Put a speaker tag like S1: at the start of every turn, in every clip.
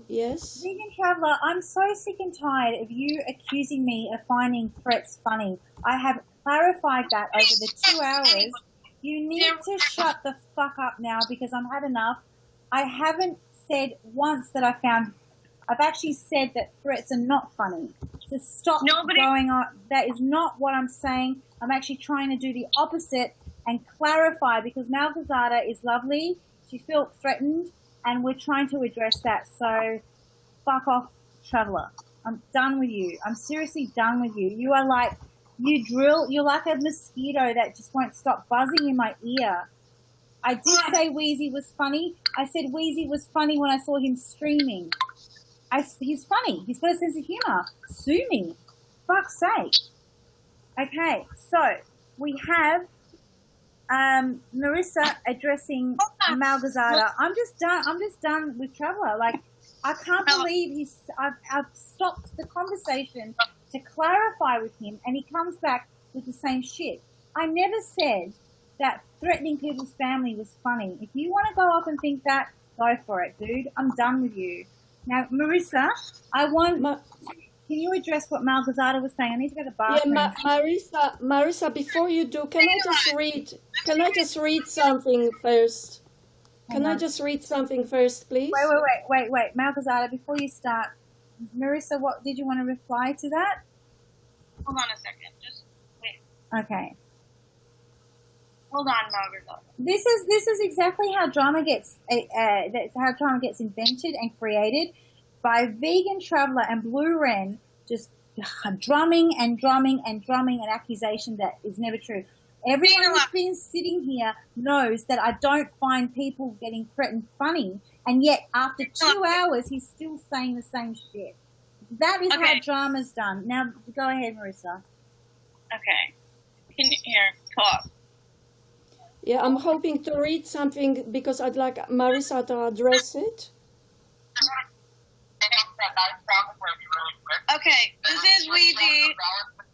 S1: Yes.
S2: Vegan Traveller, I'm so sick and tired of you accusing me of finding threats funny. I have clarified that over the 2 hours. You need to shut the fuck up now because I've had enough. I haven't said once that I've actually said that threats are not funny. So stop going on. That is not what I'm saying. I'm actually trying to do the opposite and clarify because Malgazada is lovely. She felt threatened and we're trying to address that. So fuck off, Traveller. I'm done with you. I'm seriously done with you. You are like, you're like a mosquito that just won't stop buzzing in my ear. I did say Wheezy was funny. I said Wheezy was funny when I saw him streaming. He's funny. He's got a sense of humour. Sue me. Fuck's sake. Okay, so we have Marissa addressing Malgazada. I'm just done with Traveller. Like, I can't believe I've stopped the conversation to clarify with him and he comes back with the same shit. I never said that threatening people's family was funny. If you want to go off and think that, go for it, dude. I'm done with you. Now, Marissa, can you address what Malgazada was saying? I need to go to the bathroom.
S1: Yeah, Marissa, before you do, can I just read something first? Can I just read something first, please?
S2: Wait. Malgazada, before you start, Marissa, what did you want to reply to that?
S3: Hold on a second. Just wait.
S2: Okay.
S3: Hold on, Malgazada.
S2: This is exactly how drama gets invented and created by Vegan Traveller and Blue Wren, just drumming an accusation that is never true. Everyone who's been sitting here knows that I don't find people getting threatened funny, and yet after 2 hours he's still saying the same shit. That is how drama's done. Now go ahead, Marissa.
S3: Okay. Can you talk?
S1: Yeah, I'm hoping to read something because I'd like Marissa to address it.
S3: Okay, this is Wheezy.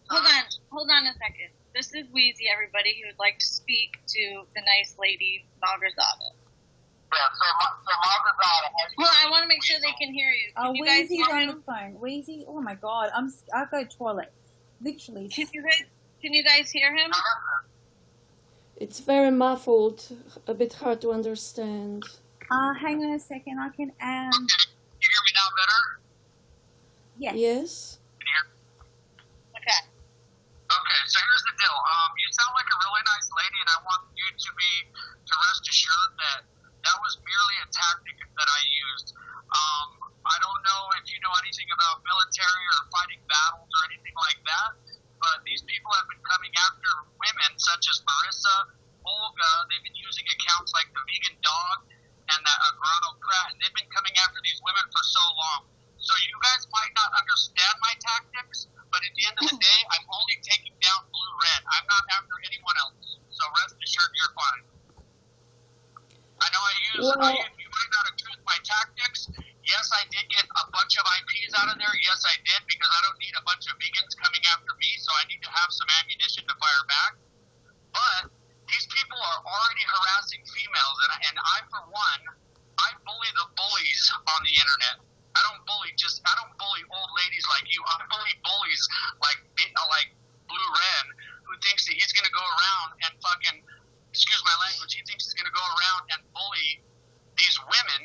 S3: Hold on a second. This is Wheezy, everybody, who would like to speak to the nice lady, Malgazada.
S4: Yeah, so Malgazada.
S3: Well, I want to make sure they can hear you. Can you guys
S2: Wheezy's
S3: hear
S2: on
S3: him?
S2: the phone. Wheezy, oh my God, I'll go toilet. Literally.
S3: Can you guys hear him?
S1: It's very muffled, a bit hard to understand.
S2: Hang on a second. I can
S4: Can you hear me now better?
S2: Yes.
S1: Yes.
S3: Okay.
S4: Okay, so here's the deal. You sound like a really nice lady, and I want you to rest assured that was merely a tactic that I used. I don't know if you know anything about military or fighting battles or anything like that, but these people have been coming after women such as Marissa, Olga. They've been using accounts like the Vegan Dog and that Grano Pratt, and they've been coming after these women for so long. So you guys might not understand my tactics, but at the end of the day, I'm only taking down Blue Red. I'm not after anyone else. So rest assured you're fine. I know you might not agree with my tactics. Yes, I did get a bunch of IPs out of there. Yes, I did, because I don't need a bunch of vegans coming after me, so I need to have some ammunition to fire back. But these people are already harassing females, and I, for one, I bully the bullies on the internet. I don't bully old ladies like you. I bully bullies like Blue Red, who thinks that he's going to go around and fucking, excuse my language, he thinks he's going to go around and bully these women,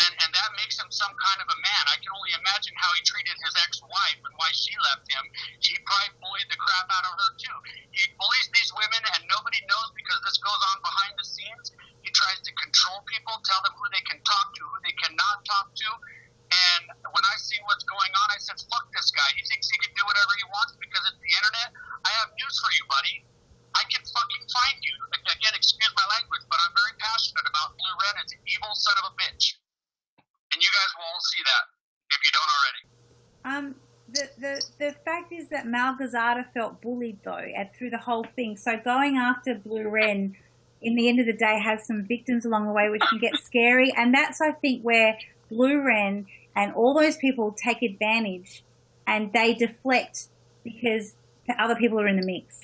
S4: and that makes him some kind of a man. I can only imagine how he treated his ex-wife and why she left him. He probably bullied the crap out of her too. He bullies these women, and nobody knows because this goes on behind the scenes. He tries to control people, tell them who they can talk to, who they cannot talk to. And when I see what's going on, I said, fuck this guy. He thinks he can do whatever he wants because it's the internet. I have news for you, buddy. I can fucking find you. Again, excuse my language, but I'm very passionate about Blue Red. It's an evil son of a bitch. And you guys will all see that, if you don't already.
S2: The fact is that Malgazada felt bullied, though, through the whole thing. So going after Blue Ren, in the end of the day, has some victims along the way, which can get scary. And that's, I think, where Blue Ren and all those people take advantage and they deflect because other people are in the mix.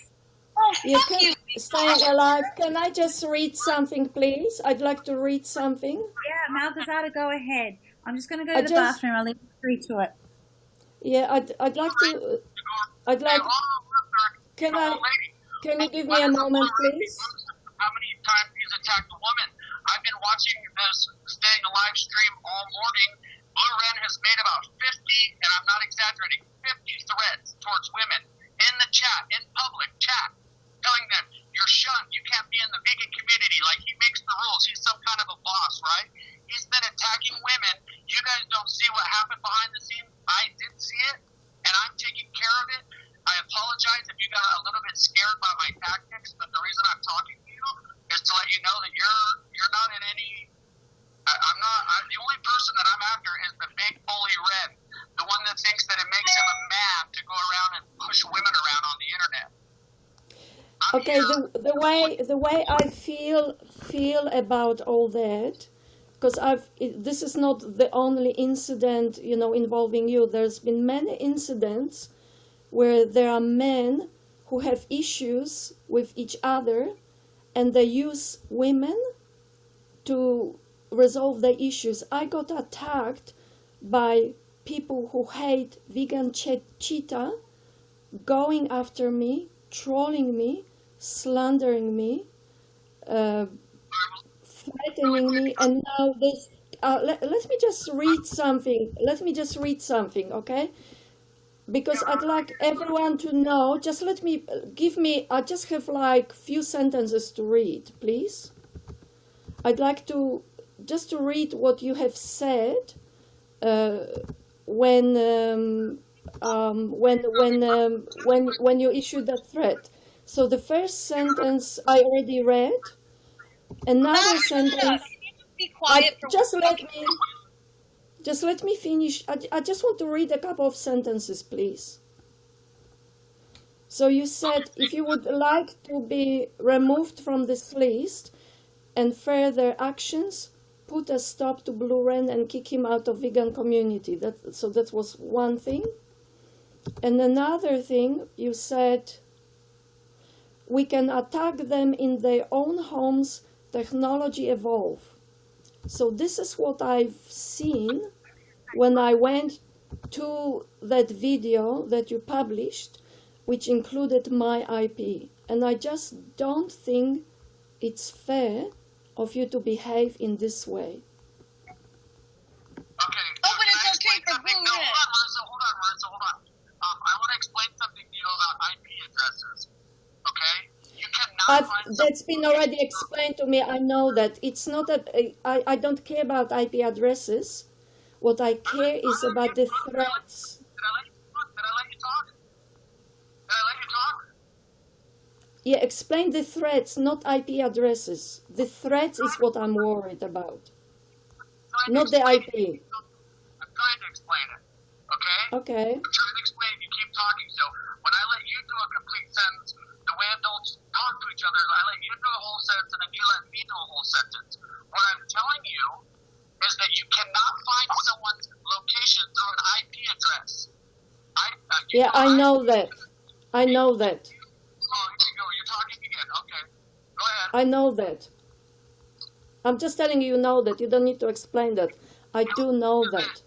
S1: Staying alive. Can I just read something, please? I'd like to read something.
S2: Yeah, Malgazada, go ahead. I'm just going to go
S1: I
S2: to the
S1: just-
S2: bathroom. I'll leave you free to it.
S1: Yeah, I'd like to. I'd like. Can you give me a moment, please?
S4: How many times he's attacked a woman? I've been watching this Staying Alive stream all morning. Blue Ren has made about 50, and I'm not exaggerating, 50 threats towards women in the chat, in public chat, telling them, you're shunned, you can't be in the vegan community. Like, he makes the rules. He's some kind of a boss, right? He's been attacking women. You guys don't see what happened behind the scenes. I did see it, and I'm taking care of it. I apologize if you got a little bit scared by my tactics, but the reason I'm talking to you is to let you know that you're not in any. The only person that I'm after is the big bully Red, the one that thinks that it makes him a man to go around and push women around on the internet.
S1: Okay, the way I feel about all that, because this is not the only incident, involving you. There's been many incidents where there are men who have issues with each other, and they use women to resolve their issues. I got attacked by people who hate vegan cheetah, going after me, trolling me, slandering me, threatening me, and now this. Let me just read something. Okay? Because I'd like everyone to know. Just I just have like few sentences to read, please. I'd like to read what you have said when you issued that threat. So the first sentence I already read. Another sentence.
S3: Can you just be quiet for
S1: Just let me finish. I just want to read a couple of sentences, please. So you said, if you would like to be removed from this list and further actions, put a stop to Blue Ren and kick him out of vegan community. That was one thing. And another thing, you said, we can attack them in their own homes, technology evolve. So this is what I've seen when I went to that video that you published, which included my IP. And I just don't think it's fair of you to behave in this way.
S4: Okay.
S3: Oh, but it's okay for Blue
S4: No,
S3: Ren.
S4: hold on. I want to explain something to you about IP addresses. Okay? You cannot find
S1: That's been already explained to me. I know that. It's not that I don't care about IP addresses. What I care is about the threats.
S4: Did I let you talk?
S1: Yeah, explain the threats, not IP addresses. The threats is what I'm worried about, not the IP.
S4: I'm trying to explain it. Okay?
S1: Okay.
S4: I'm trying to explain it. You keep talking. So when I let you do a complete sentence, the way adults talk to each other is I let you do a whole sentence and then you let me do a whole sentence. What I'm telling you is that you cannot find someone's location through an IP address.
S1: Yeah, I know that. I know that.
S4: Oh, here you go. You're talking again. Okay. Go ahead.
S1: I know that. I'm just telling you know that. You don't need to explain that. I do know that.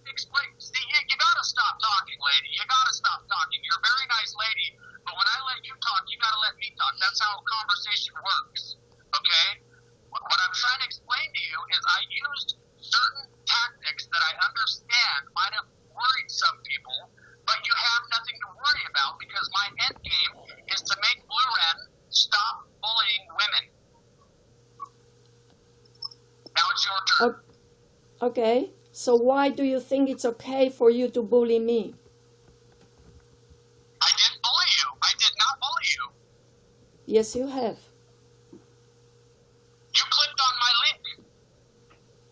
S4: Explain. See, you gotta stop talking, lady. You gotta stop talking. You're a very nice lady, but when I let you talk, you gotta let me talk. That's how conversation works. Okay? What I'm trying to explain to you is I used certain tactics that I understand might have worried some people, but you have nothing to worry about because my end game is to make Blue Ren stop bullying women. Now it's your turn.
S1: Okay. So why do you think it's okay for you to bully me?
S4: I didn't bully you. I did not bully you.
S1: Yes, you have.
S4: You clicked on my link.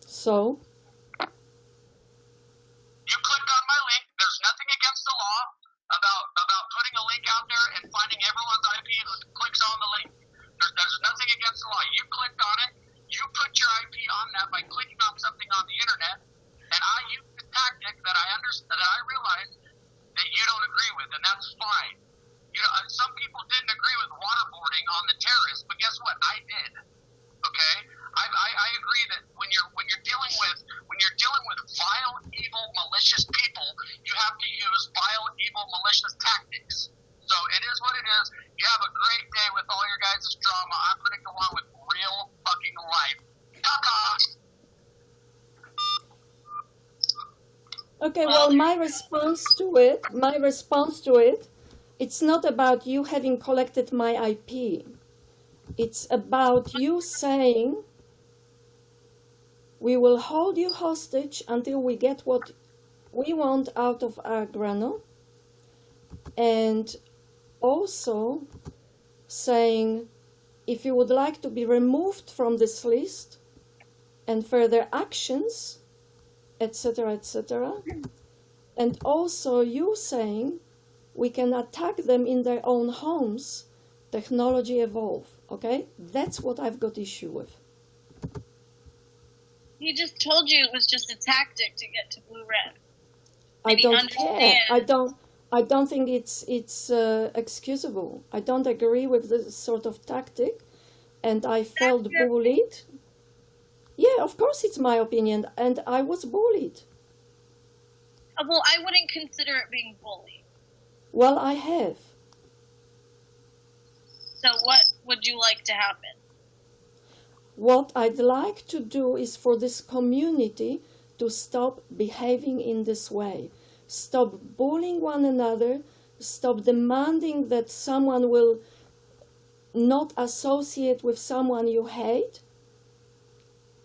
S1: So?
S4: You clicked on my link. There's nothing against the law about putting a link out there and finding everyone's IP who clicks on the link. There's nothing against the law. You clicked on it. You put your IP on that by clicking on something on the internet, and I used the tactic that I realized that you don't agree with, and that's fine. Some people didn't agree with waterboarding on the terrorists, but guess what? I did. Okay, I agree that when you're dealing with
S1: Okay,
S3: Well,
S1: well, my response to it, it's not about you having collected my IP. It's about you saying, we will hold you hostage until we get what we want out of our grano, and also saying, if you would like to be removed from this list and further actions, etc., etc., and also you saying we can attack them in their own homes, technology evolve, okay? That's what I've got issue with.
S3: he just told you it was just a tactic to get to Blue Red.
S1: I
S3: And he
S1: don't care.
S3: understands.
S1: I don't think it's excusable. I don't agree with this sort of tactic, and I felt
S3: your
S1: bullied. Yeah, of course it's my opinion, and I was bullied.
S3: Well, I wouldn't consider it being bullied.
S1: Well, I have.
S3: So what would you like to happen?
S1: What I'd like to do is for this community to stop behaving in this way. Stop bullying one another. Stop demanding that someone will not associate with someone you hate.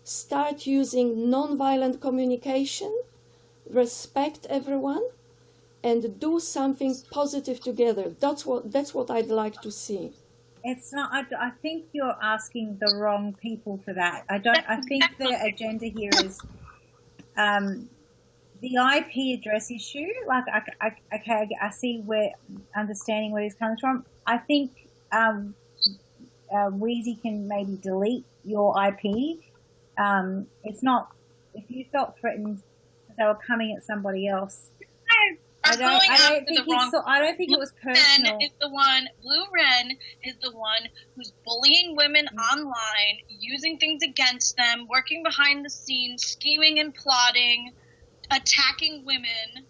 S1: Start using non-violent communication. Respect everyone. And do something positive together. That's what I'd like to see.
S2: It's not. I think you're asking the wrong people for that. I think the agenda here is the IP address issue. Like, I see understanding where this comes from. I think Wheezy can maybe delete your IP. It's not. If you felt threatened that they were coming at somebody else, I don't think it was personal.
S3: Blue Wren is the one who's bullying women online, using things against them, working behind the scenes, scheming and plotting, attacking women,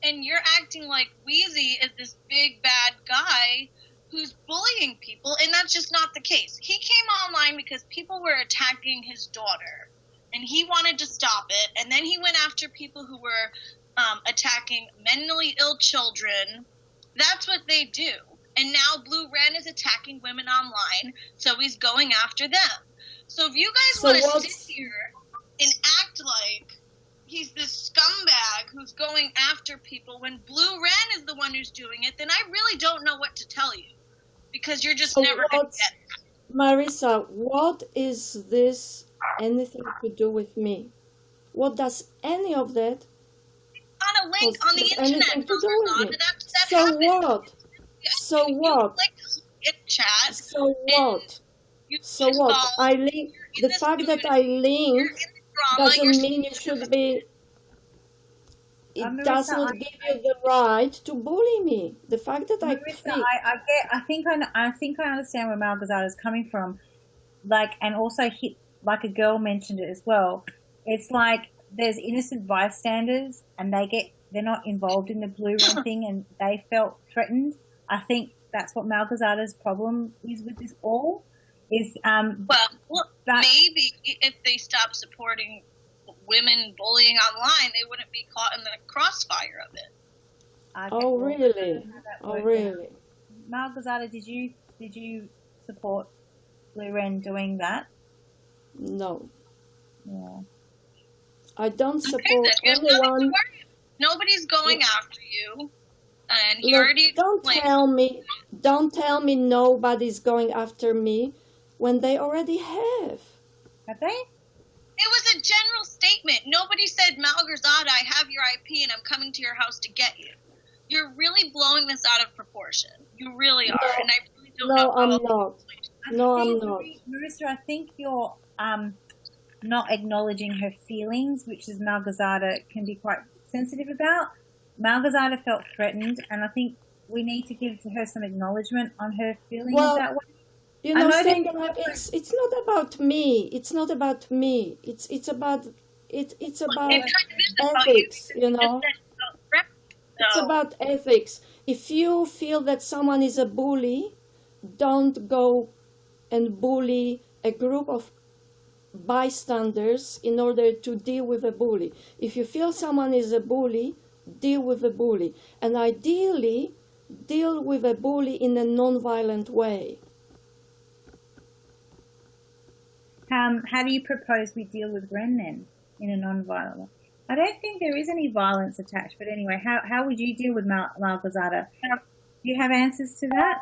S3: and you're acting like Wheezy is this big bad guy who's bullying people, and that's just not the case. He came online because people were attacking his daughter, and he wanted to stop it, and then he went after people who were attacking mentally ill children. That's what they do. And now Blue Wren is attacking women online, so he's going after them. So if you guys want to sit here and act like he's this scumbag who's going after people when Blue Wren is the one who's doing it, then I really don't know what to tell you. Because you're just never going to get it.
S1: Marissa, what is this anything to do with me? What does any of that
S3: on a link on the internet.
S1: So what? So what?
S3: Chat.
S1: So what? So what? I link. The fact that I link doesn't mean you should be. It doesn't give you the right to bully me. The fact that I
S2: think I understand where Malgazada is coming from. Like, and also like a girl mentioned it as well. It's like there's innocent bystanders, and they're not involved in the Blue Ring thing, and they felt threatened. I think that's what Malgazada's problem is with this all. Is
S3: maybe if they stop supporting women bullying online, they wouldn't be caught in the crossfire of it.
S1: Oh really? Oh really?
S2: Malgazada, did you support Blue Ren doing that?
S1: No.
S2: Yeah.
S1: I don't support anyone.
S3: Nobody's going after you, and he
S1: Look,
S3: already.
S1: Don't tell me nobody's going after me when they already have.
S2: Have they?
S3: It was a general statement. Nobody said, Malgazada, I have your IP and I'm coming to your house to get you. You're really blowing this out of proportion. You really are, and I really don't know.
S1: I'm not. I'm not.
S2: Marissa, I think you're not acknowledging her feelings, which is Malgazada can be quite sensitive about. Malgazada felt threatened, and I think we need to give her some acknowledgement on her feelings that way.
S1: You know, it's not about me. It's not about me. It's about ethics. You know, it's about ethics. If you feel that someone is a bully, don't go and bully a group of bystanders in order to deal with a bully. If you feel someone is a bully, deal with a bully. And ideally, deal with a bully in a non-violent way.
S2: How do you propose we deal with Ren then in a non-violent way? I don't think there is any violence attached, but anyway, how would you deal with Malgorzata? Do you have answers to that?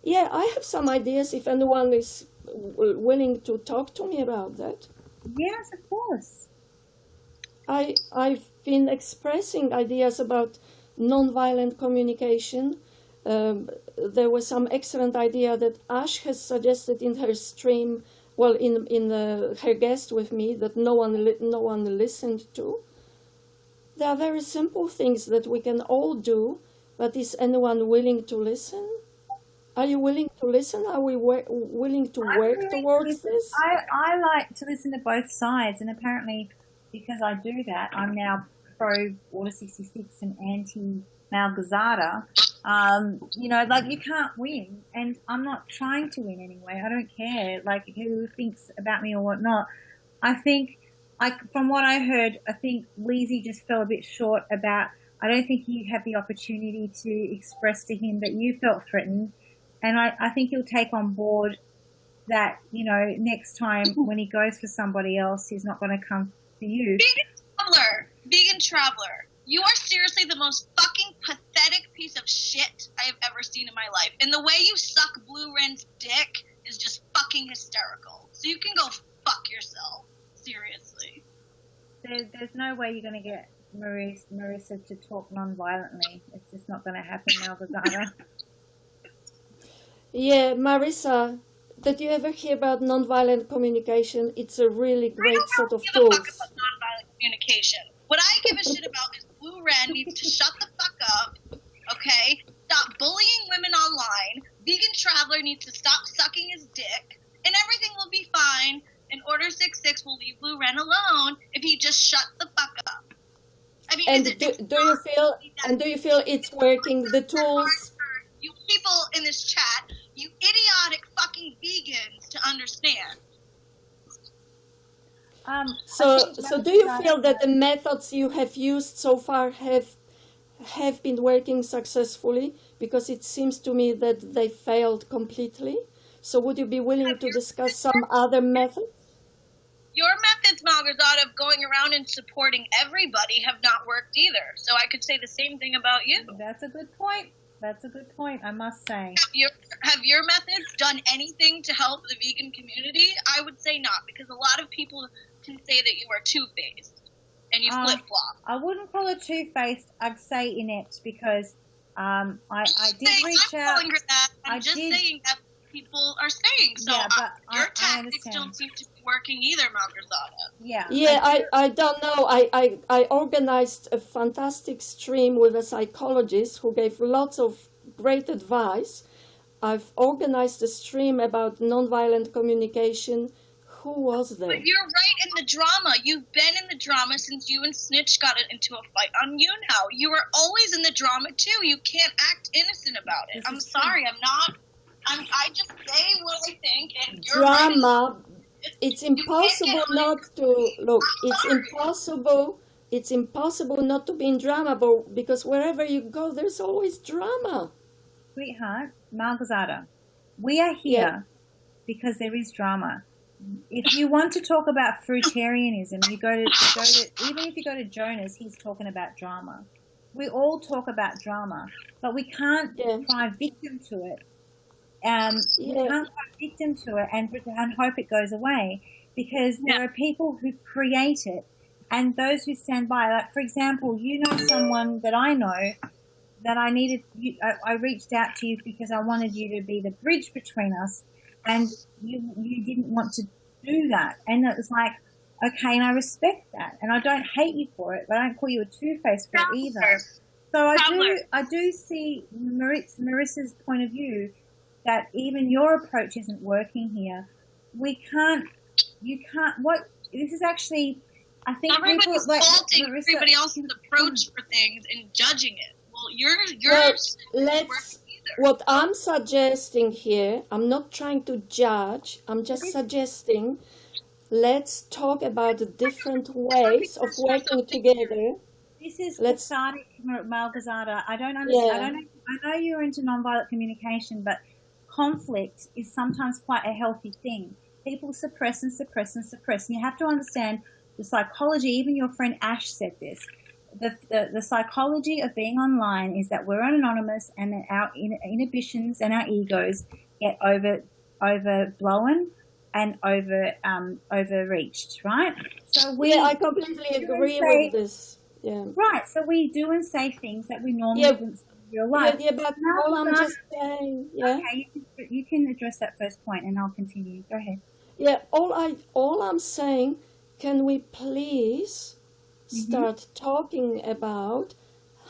S1: Yeah, I have some ideas if anyone is willing to talk to me about that.
S2: Yes, of course.
S1: I've been expressing ideas about non-violent communication. There was some excellent idea that Ash has suggested in her stream, well, in her guest with me, that no one listened to. There are very simple things that we can all do, but is anyone willing to listen? Are you willing to listen? Are we willing to work towards this?
S2: I like to listen to both sides, and apparently because I do that, I'm now pro Order 66 and anti Malgorzata. Like, you can't win, and I'm not trying to win anyway. I don't care, like, who thinks about me or whatnot. I think, from what I heard, I think Wheezy just fell a bit short about, I don't think you had the opportunity to express to him that you felt threatened, and I think he'll take on board that, next time when he goes for somebody else, he's not going to come for you.
S3: Vegan Traveler, you are seriously the most fucking pathetic piece of shit I have ever seen in my life. And the way you suck Blue Ren's dick is just fucking hysterical. So you can go fuck yourself. Seriously.
S2: There's no way you're going to get Marissa to talk non-violently. It's just not going to happen, Malgorzata.
S1: Yeah, Marissa, did you ever hear about nonviolent communication? It's a really great set of tools.
S3: I don't give a fuck about nonviolent communication. What I give a shit about is Blue Ren needs to shut the fuck up, okay? Stop bullying women online. Vegan Traveler needs to stop sucking his dick, and everything will be fine. And Order 66 will leave Blue Ren alone if he just shut the fuck up. I mean,
S1: and do you feel it's working? The tools.
S3: You people in this chat, you idiotic fucking vegans, to understand.
S1: So do you feel that the methods you have used so far have been working successfully? Because it seems to me that they failed completely. So would you be willing to discuss some other methods?
S3: Your methods, Malgorzata, of going around and supporting everybody have not worked either. So I could say the same thing about you.
S2: That's a good point. I must say.
S3: Have your methods done anything to help the vegan community? I would say not, because a lot of people can say that you are two-faced and you flip-flop.
S2: I wouldn't call it two-faced. I'd say inept, because I did reach out.
S3: I'm calling her that. I'm just saying that people are saying. So
S2: yeah, but
S3: your tactics don't seem to be working either, Malgorzata.
S1: Yeah, I don't know. I organized a fantastic stream with a psychologist who gave lots of great advice. I've organized a stream about nonviolent communication. Who was there?
S3: But you're right in the drama. You've been in the drama since you and Snitch got into a fight on Younow. You were always in the drama too. You can't act innocent about it. I'm sorry, I'm not. I just say what I think, and you're
S1: drama. It's impossible not to look. It's impossible not to be in drama, because wherever you go, there's always drama.
S2: Sweetheart, Malgorzata, we are here because there is drama. If you want to talk about fruitarianism, even if you go to Jonas, he's talking about drama. We all talk about drama, but we can't cry victim to it. We can't cry victim to it and hope it goes away, because there are people who create it and those who stand by. Like, for example, you know someone that I know that I needed. I reached out to you because I wanted you to be the bridge between us, and you didn't want to do that. And it was like, okay, and I respect that, and I don't hate you for it, but I don't call you a two-faced for it either. So I do see Marissa's point of view, that even your approach isn't working here. This is actually, I think
S3: everybody's faulting everybody else's approach for things and judging it. Well,
S1: what I'm suggesting here, I'm not trying to judge, I'm just suggesting let's talk about the different ways of working together.
S2: This is
S1: Let's,
S2: cathartic, Malgazada. I don't understand.
S1: yeah,
S2: I know you're into nonviolent communication, but conflict is sometimes quite a healthy thing. People suppress and suppress and suppress. And you have to understand the psychology. Even your friend Ash said this. The psychology of being online is that we're anonymous and that our inhibitions and our egos get overblown and overreached, right? So
S1: yeah, I completely agree with this. Yeah.
S2: right. So we do and say things that we normally
S1: Yeah,
S2: wouldn't say in real life.
S1: yeah, but all I'm
S2: Now,
S1: just saying, yeah,
S2: okay, you can address that first point, and I'll continue. Go ahead.
S1: yeah, all I'm saying, can we please start talking about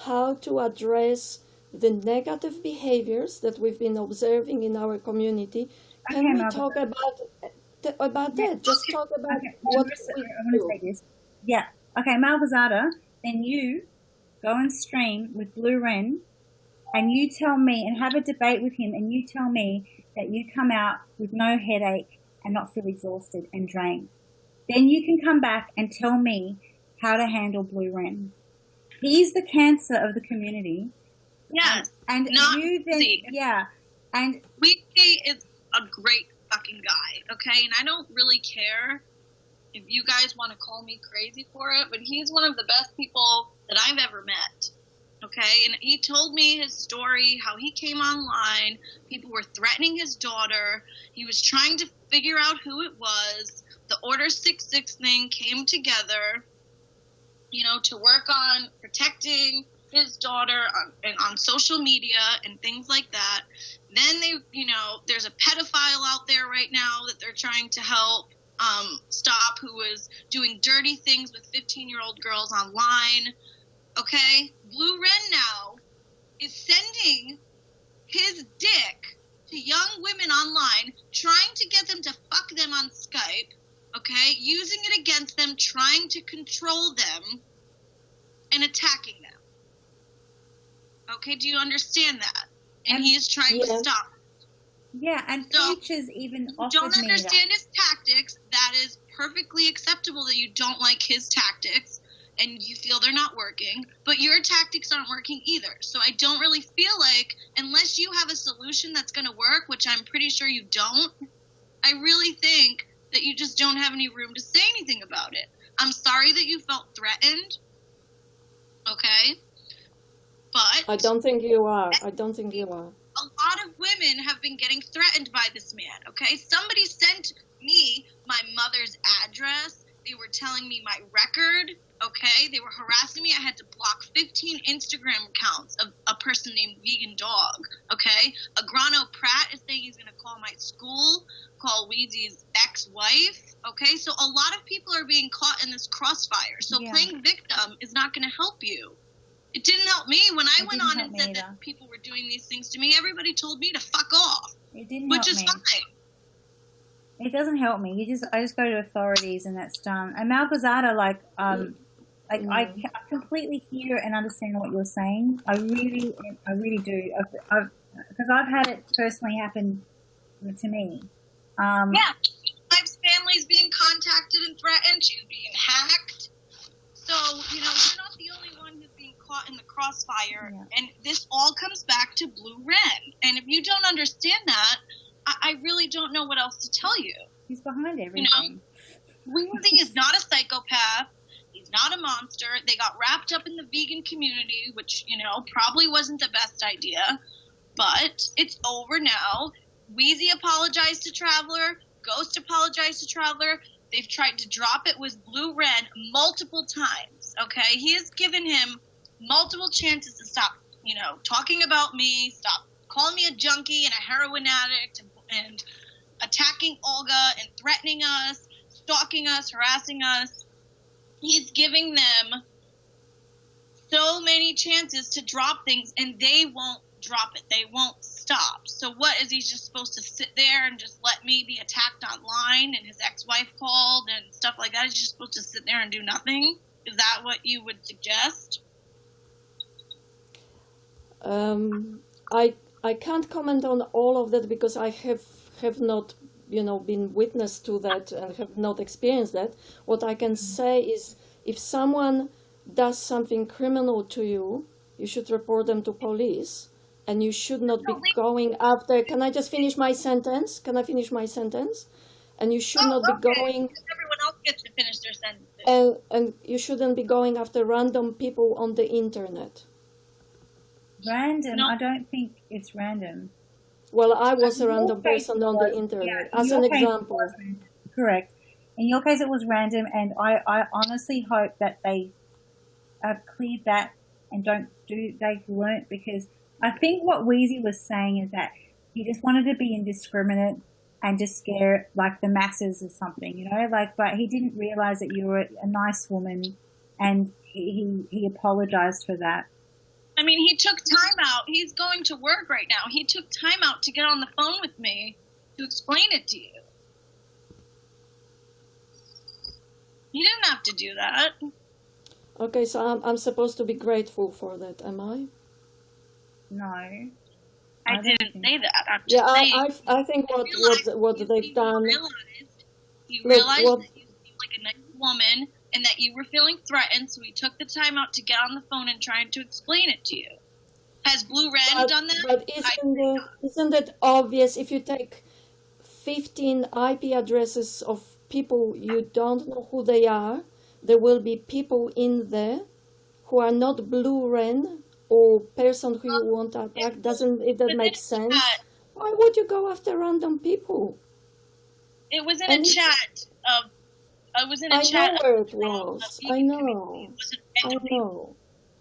S1: how to address the negative behaviors that we've been observing in our community?
S2: Okay,
S1: Can we
S2: Margaret.
S1: talk about
S2: Yeah.
S1: that? Just talk about
S2: Okay,
S1: what we
S2: I'm going to
S1: do.
S2: take this. Yeah. Okay, Malvazada, then you go and stream with Blue Wren, and you tell me, and have a debate with him, and you tell me that you come out with no headache and not feel exhausted and drained. Then you can come back and tell me how to handle Blue Wren. He's the cancer of the community.
S3: Yes.
S2: And
S3: Not
S2: you then,
S3: easy.
S2: yeah. And
S3: Weezy is a great fucking guy, okay? And I don't really care if you guys want to call me crazy for it, but he's one of the best people that I've ever met, okay? And he told me his story, how he came online, people were threatening his daughter, he was trying to figure out who it was, the Order 66 thing came together, you know, to work on protecting his daughter on social media and things like that. Then they, you know, there's a pedophile out there right now that they're trying to help stop, who is doing dirty things with 15-year-old girls online. Okay? Blue Wren now is sending his dick to young women online, trying to get them to fuck them on Skype, okay? Using it against them, trying to control them, and attacking them. Okay, do you understand that? And he is trying to
S1: Yeah.
S3: stop.
S2: yeah, and
S3: So,
S2: Peaches even
S3: You
S2: offered
S3: don't
S2: me that.
S3: understand his tactics. That is perfectly acceptable that you don't like his tactics and you feel they're not working, but your tactics aren't working either. So I don't really feel like, unless you have a solution that's going to work, which I'm pretty sure you don't, I really think that you just don't have any room to say anything about it. I'm sorry that you felt threatened, okay? But
S1: I don't think you are. I don't think you are.
S3: a lot of women have been getting threatened by this man, okay? Somebody sent me my mother's address. They were telling me my record, okay? They were harassing me. I had to block 15 Instagram accounts of a person named Vegan Dog, okay? Agrano Pratt is saying he's going to call my school, call Weezy's ex-wife, okay? So a lot of people are being caught in this crossfire. So
S2: Yeah.
S3: playing victim is not going to help you. It didn't help me. When I
S2: It
S3: went
S2: didn't
S3: on
S2: help
S3: and
S2: me
S3: said
S2: either.
S3: that people were doing these things to me, everybody told me to fuck off,
S2: It didn't
S3: which
S2: help
S3: is
S2: me.
S3: fine.
S2: It doesn't help me. I just go to authorities and that's done. And Malgazada, I completely hear and understand what you're saying. I really do. Because I've had it personally happen to me.
S3: Yeah. Wife's family's being contacted and threatened. She's being hacked. So, you know, you're not the only one who's being caught in the crossfire.
S2: Yeah.
S3: And this all comes back to Blue Wren. And if you don't understand that, I really don't know what else to tell you.
S2: He's behind everything.
S3: Weezy is not a psychopath. He's not a monster. They got wrapped up in the vegan community, which, you know, probably wasn't the best idea. But it's over now. Weezy apologized to Traveler. Ghost apologized to Traveler. They've tried to drop it with Blue Wren multiple times, okay? He has given him multiple chances to stop, you know, talking about me, stop calling me a junkie and a heroin addict, and attacking Olga and threatening us, stalking us, harassing us. He's giving them so many chances to drop things, and they won't drop it. They won't stop. So what, is he just supposed to sit there and just let me be attacked online and his ex-wife called and stuff like that? Is he just supposed to sit there and do nothing? Is that what you would suggest?
S1: I can't comment on all of that because I have not been witness to that and have not experienced that. What I can say is, if someone does something criminal to you, you should report them to police, and you should not be going after. Can I just finish my sentence? Can I finish my sentence? And you should not be going.
S3: Everyone else gets to finish their sentences.
S1: And you shouldn't be going after random people on the internet.
S2: Random?
S3: No.
S2: I don't think it's random.
S1: Well, I was a
S2: In
S1: random
S2: your case,
S1: person
S2: it
S1: on
S2: was-
S1: the internet,
S2: yeah, in
S1: as
S2: your
S1: an
S2: case, it
S1: example.
S2: was random. Correct. In your case, it was random, and I honestly hope that they have cleared that and they've learnt, because I think what Wheezy was saying is that he just wanted to be indiscriminate and just scare like the masses or something, but he didn't realize that you were a nice woman, and he apologized for that.
S3: I mean, he took time out. He's going to work right now. He took time out to get on the phone with me to explain it to you. He didn't have to do that.
S1: Okay, so I'm supposed to be grateful for that, am I?
S2: No.
S3: I
S2: don't
S3: didn't
S2: think-
S3: say that. I'm just
S1: Yeah,
S3: saying.
S1: I think what they've done.
S3: He
S1: Look,
S3: realized
S1: what-
S3: that you seemed like a nice woman and that you were feeling threatened, so he took the time out to get on the phone and trying to explain it to you. Has Blue Ren done that?
S1: But isn't it obvious? If you take 15 IP addresses of people you don't know who they are, there will be people in there who are not Blue Ren or person who you want to attack. Doesn't it that make sense? Why would you go after random people?
S3: It was in
S1: And
S3: a
S1: it's-
S3: chat of. It was in a
S1: I
S3: chat.
S1: know where it was. I know. I know.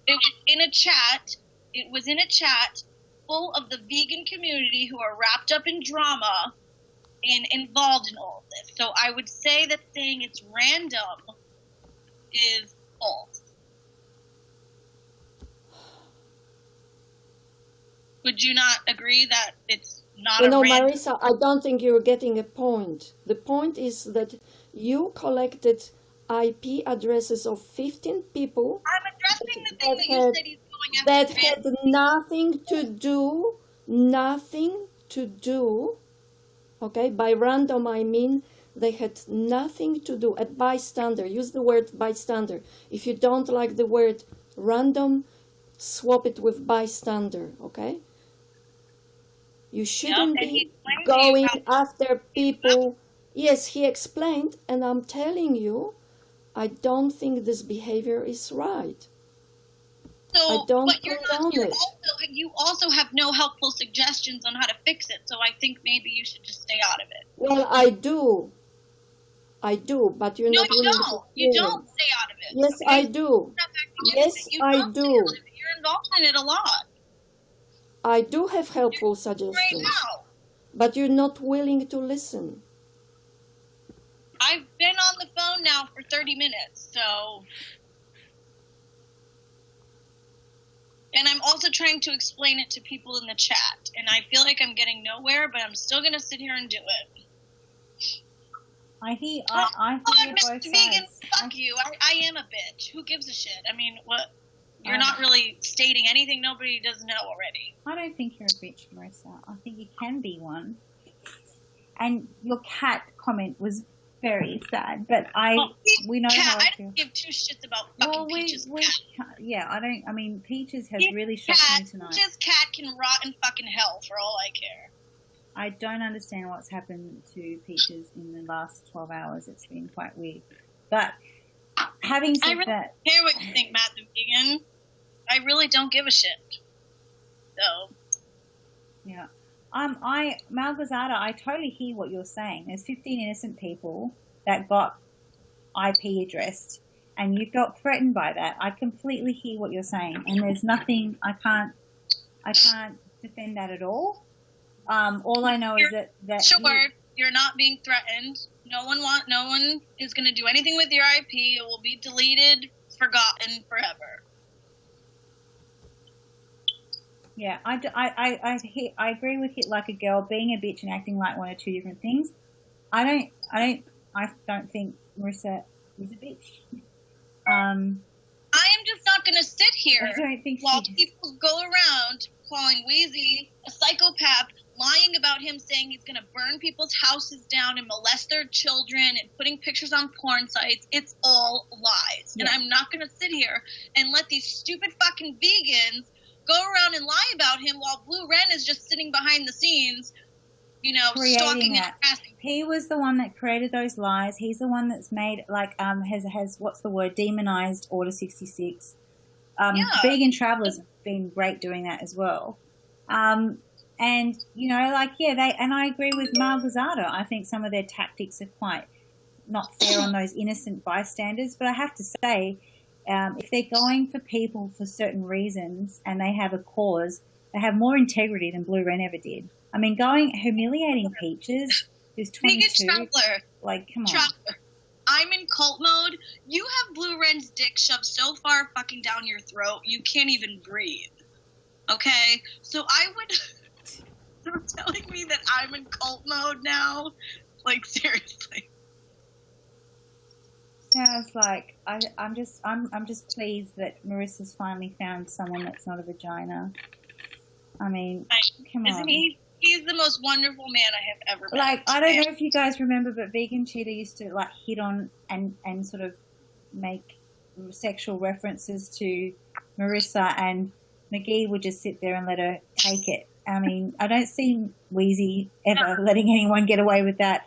S3: It was in a chat. It was in a chat full of the vegan community who are wrapped up in drama and involved in all of this. So I would say that saying it's random is false. Would you not agree that it's not
S1: You
S3: a
S1: know,
S3: random?
S1: Marisa, I don't think you're getting a point. The point is that you collected IP addresses of 15 people
S3: I'm addressing the thing
S1: that
S3: that you
S1: had-
S3: said he's going
S1: that
S3: after.
S1: had nothing to do, okay? By random, I mean they had nothing to do. A bystander, use the word bystander. If you don't like the word random, swap it with bystander, okay? You shouldn't
S3: and he
S1: be
S3: explained to you
S1: going
S3: how-
S1: after people. Yes, he explained, and I'm telling you, I don't think this behavior is right.
S3: So,
S1: I don't
S3: but you're not.
S1: condone it.
S3: You also have no helpful suggestions on how to fix it. So I think maybe you should just stay out of it.
S1: Well, I do, but you're
S3: No,
S1: not
S3: you
S1: willing
S3: don't.
S1: to
S3: You
S1: hear.
S3: don't stay out of it.
S1: Yes,
S3: okay?
S1: I do. Yes,
S3: You
S1: I
S3: don't stay
S1: do.
S3: out of it. You're involved in it a lot
S1: I do have helpful
S3: right
S1: suggestions,
S3: now.
S1: but you're not willing to listen.
S3: I've been on the phone now for 30 minutes, so. And I'm also trying to explain it to people in the chat, and I feel like I'm getting nowhere, but I'm still gonna sit here and do it.
S2: I hear
S3: Oh,
S2: both
S3: Mr. Vegan,
S2: sides.
S3: fuck you. I am a bitch. Who gives a shit? I mean, what? You're not really stating anything nobody doesn't know already.
S2: I don't think you're a bitch, Marissa. I think you can be one. And your cat comment was very sad, but we know how
S3: Cat,
S2: I
S3: I
S2: feel.
S3: don't give two shits about fucking Peaches' cat.
S2: I mean, Peaches has really shocked me tonight.
S3: Peaches' cat can rot in fucking hell for all I care.
S2: I don't understand what's happened to Peaches in the last 12 hours. It's been quite weird. But having
S3: I
S2: said
S3: really
S2: that,
S3: don't care what you think, Matt the Vegan. I really don't give a shit. So,
S2: yeah. Malgazada, I totally hear what you're saying. There's 15 innocent people that got IP addressed, and you felt threatened by that. I completely hear what you're saying, and there's nothing I can't defend that at all. All I know is that
S3: sure, you're not being threatened. No one is going to do anything with your IP. It will be deleted, forgotten forever.
S2: Yeah, I agree with it. Like a girl, being a bitch and acting like one are two different things. I don't think Marissa is a bitch.
S3: I am just not going to sit here
S2: I don't think
S3: while
S2: she is.
S3: people go around calling Wheezy a psychopath lying about him, saying he's going to burn people's houses down and molest their children and putting pictures on porn sites. It's all lies. Yeah. And I'm not going to sit here and let these stupid fucking vegans go around and lie about him while Blue Ren is just sitting behind the scenes, you know, stalking and harassing.
S2: He was the one that created those lies. He's the one that's made, like, has what's the word, demonized Order 66. Vegan Traveler's been great doing that as well. And, you know, like, and I agree with Malgazada. I think some of their tactics are quite not fair on those innocent bystanders. But I have to say, if they're going for people for certain reasons and they have a cause, they have more integrity than Blue Ren ever did. I mean, humiliating Peaches, who's 22.
S3: Vegan Traveler.
S2: Like, come on.
S3: Traveler. I'm in cult mode. You have Blue Ren's dick shoved so far fucking down your throat, you can't even breathe. Okay? So I would... You're telling me that I'm in cult mode now? Like, seriously.
S2: Sounds like I'm just pleased that Marissa's finally found someone that's not a vagina. I mean, come on.
S3: Isn't he? He's the most wonderful man I have ever met.
S2: Like, I don't know if you guys remember, but Vegan Cheetah used to, like, hit on and sort of make sexual references to Marissa, and McGee would just sit there and let her take it. I mean, I don't see Wheezy ever letting anyone get away with that.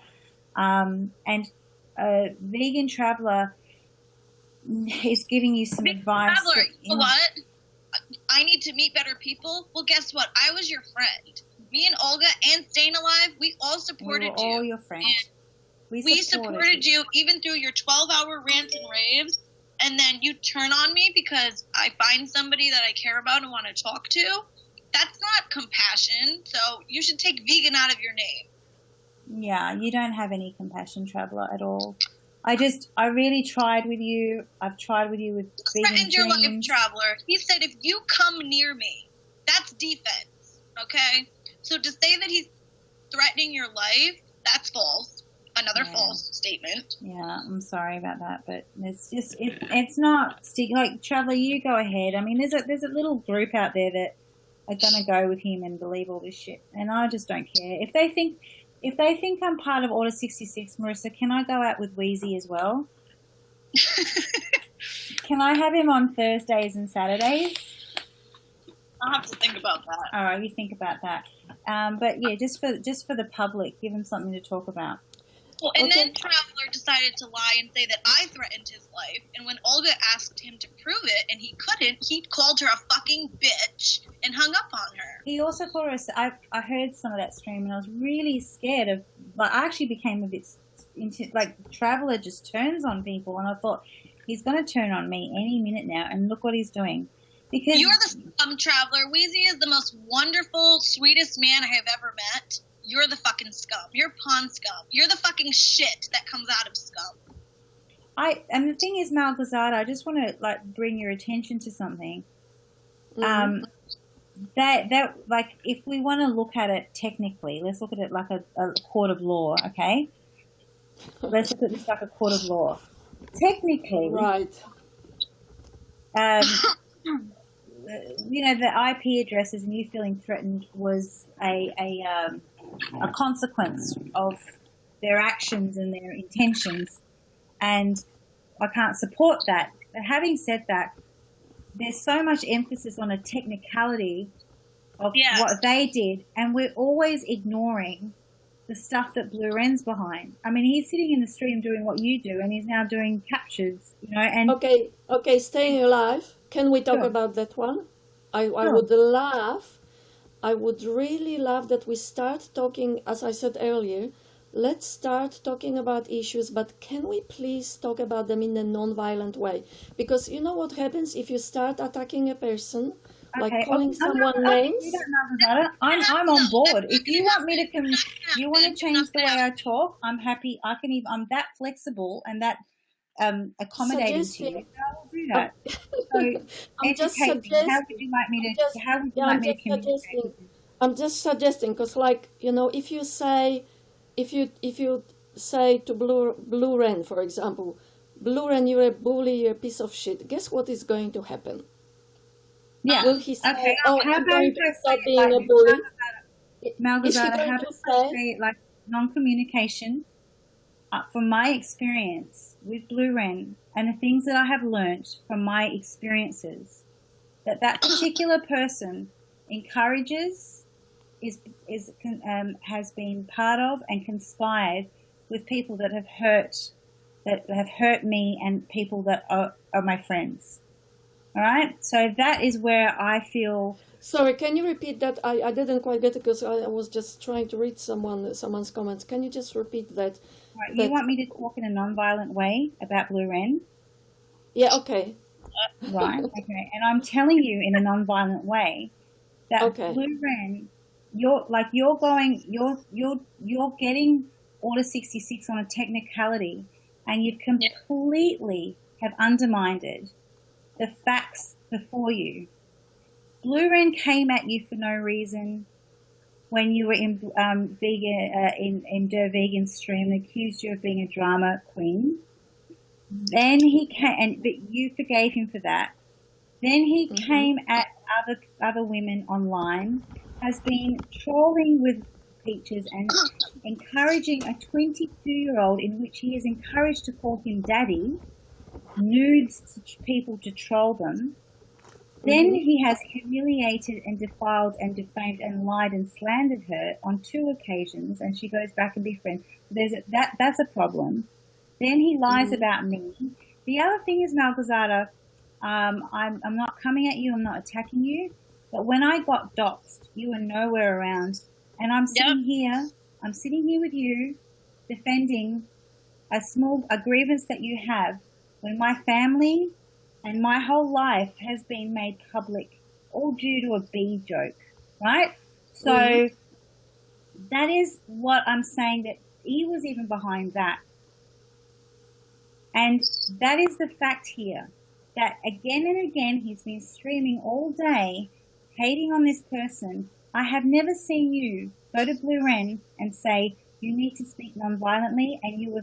S2: And Vegan Traveler is giving you some advice.
S3: Traveler, you know what? I need to meet better people. Well, guess what? I was your friend. Me and Olga and Staying Alive, we all supported you.
S2: We were all your friends.
S3: We supported you even through your 12-hour rants and raves. And then you turn on me because I find somebody that I care about and want to talk to. That's not compassion, so you should take vegan out of your name.
S2: Yeah, you don't have any compassion, Traveler, at all. I really tried with you. I've tried with you with vegan
S3: threatened your life,
S2: dreams.
S3: Traveler. He said if you come near me, that's defense, okay? So to say that he's threatening your life, that's false. Another false statement.
S2: Yeah, I'm sorry about that, but it's just it's not like Traveler. You go ahead. I mean, there's a little group out there that are gonna go with him and believe all this shit, and I just don't care. If they think I'm part of Order 66, Marissa, can I go out with Wheezy as well? Can I have him on Thursdays and Saturdays?
S3: I'll have to think about that.
S2: All right, you think about that. But yeah, just for the public, give him something to talk about.
S3: Well, and then Traveler decided to lie and say that I threatened his life. And when Olga asked him to prove it and he couldn't, he called her a fucking bitch and hung up on her.
S2: He also called her I heard some of that stream and I was really scared of, like, I actually became a bit, like, Traveler just turns on people, and I thought, he's going to turn on me any minute now, and look what he's doing. Because
S3: you're the scum, Traveler. Wheezy is the most wonderful, sweetest man I have ever met. You're the fucking scum. You're pawn scum. You're the fucking shit that comes out of scum.
S2: And the thing is, Malgazada, I just want to, like, bring your attention to something. Mm-hmm. That like, if we want to look at it technically, let's look at it like a court of law, okay? Let's look at this like a court of law. Technically,
S1: right.
S2: You know, the IP addresses and you feeling threatened was a consequence of their actions and their intentions, and I can't support that. But having said that, there's so much emphasis on a technicality of what they did, and we're always ignoring the stuff that Blue Ren's behind. I mean, he's sitting in the stream doing what you do, and he's now doing captures, you know. And
S1: okay, Staying Alive. Can we talk about that one? I would love. I would really love that we start talking, as I said earlier, let's start talking about issues, but can we please talk about them in a non-violent way? Because you know what happens if you start attacking a person, like calling someone names?
S2: You don't know about it. I'm on board. If you want me to you want to change the way I talk, I'm happy. I'm that flexible and that accommodating to you. I will do that. So,
S1: I'm just suggesting.
S2: How would you like me to communicate?
S1: I'm just suggesting, because, like, you know, if you say to Blue Ren, for example, Blue Ren, you're a bully, you're a piece of shit, guess what is going to happen?
S2: Yeah.
S1: Will he say,
S2: okay.
S1: I'm going to stop being a bully? Is she
S2: Malgazada,
S1: going
S2: how
S1: to
S2: does I
S1: say?
S2: say it? Like non-communication, from my experience with Blue Wren and the things that I have learnt from my experiences, that particular person encourages, has been part of and conspired with people that have hurt me and people that are my friends. All right, so that is where I feel.
S1: Sorry, can you repeat that? I didn't quite get it because I was just trying to read someone's comments. Can you just repeat that?
S2: Right, you want me to talk in a non-violent way about Blue Wren?
S1: Yeah, okay.
S2: Right, okay. And I'm telling you in a non-violent way that
S1: Okay.
S2: Blue Wren, you're getting Order 66 on a technicality, and you've completely have undermined the facts before you. Blue Wren came at you for no reason when you were in Der Vegan stream, accused you of being a drama queen. Then he came, but you forgave him for that. Then he came at other women online, has been trolling with Peaches and encouraging a 22-year-old, in which he is encouraged to call him daddy, nudes to people to troll them. Then he has humiliated and defiled and defamed and lied and slandered her on 2 occasions, and she goes back and befriends. That's a problem. Then he lies about me. The other thing is, Malgazada, I'm not coming at you, I'm not attacking you, but when I got doxxed, you were nowhere around, and I'm sitting here with you, defending a grievance that you have when my family and my whole life has been made public, all due to a bee joke, right? So that is what I'm saying, that he was even behind that. And that is the fact here, that again and again he's been streaming all day, hating on this person. I have never seen you go to Blue Wren and say, you need to speak non-violently, and you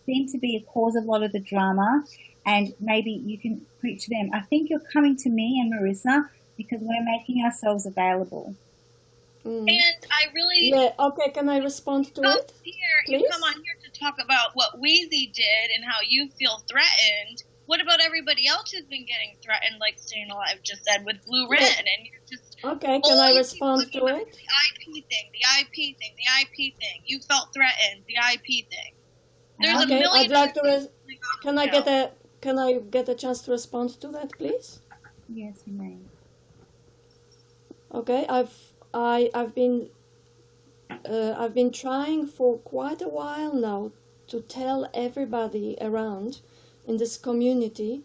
S2: seem to be a cause of a lot of the drama, and maybe you can preach to them. I think you're coming to me and Marissa because we're making ourselves available.
S3: And I really...
S1: Yeah, okay, can I respond to it?
S3: You come on here to talk about what Wheezy did and how you feel threatened. What about everybody else who's been getting threatened, like Staying Alive just said, with Blue Wren? And you're just...
S1: Okay, can I respond to it?
S3: The IP thing. You felt threatened. The IP thing. There's a
S1: Okay,
S3: million...
S1: I'd like to... Can I get a chance to respond to that, please?
S2: Yes, you may.
S1: Okay, I've been trying for quite a while now to tell everybody around in this community.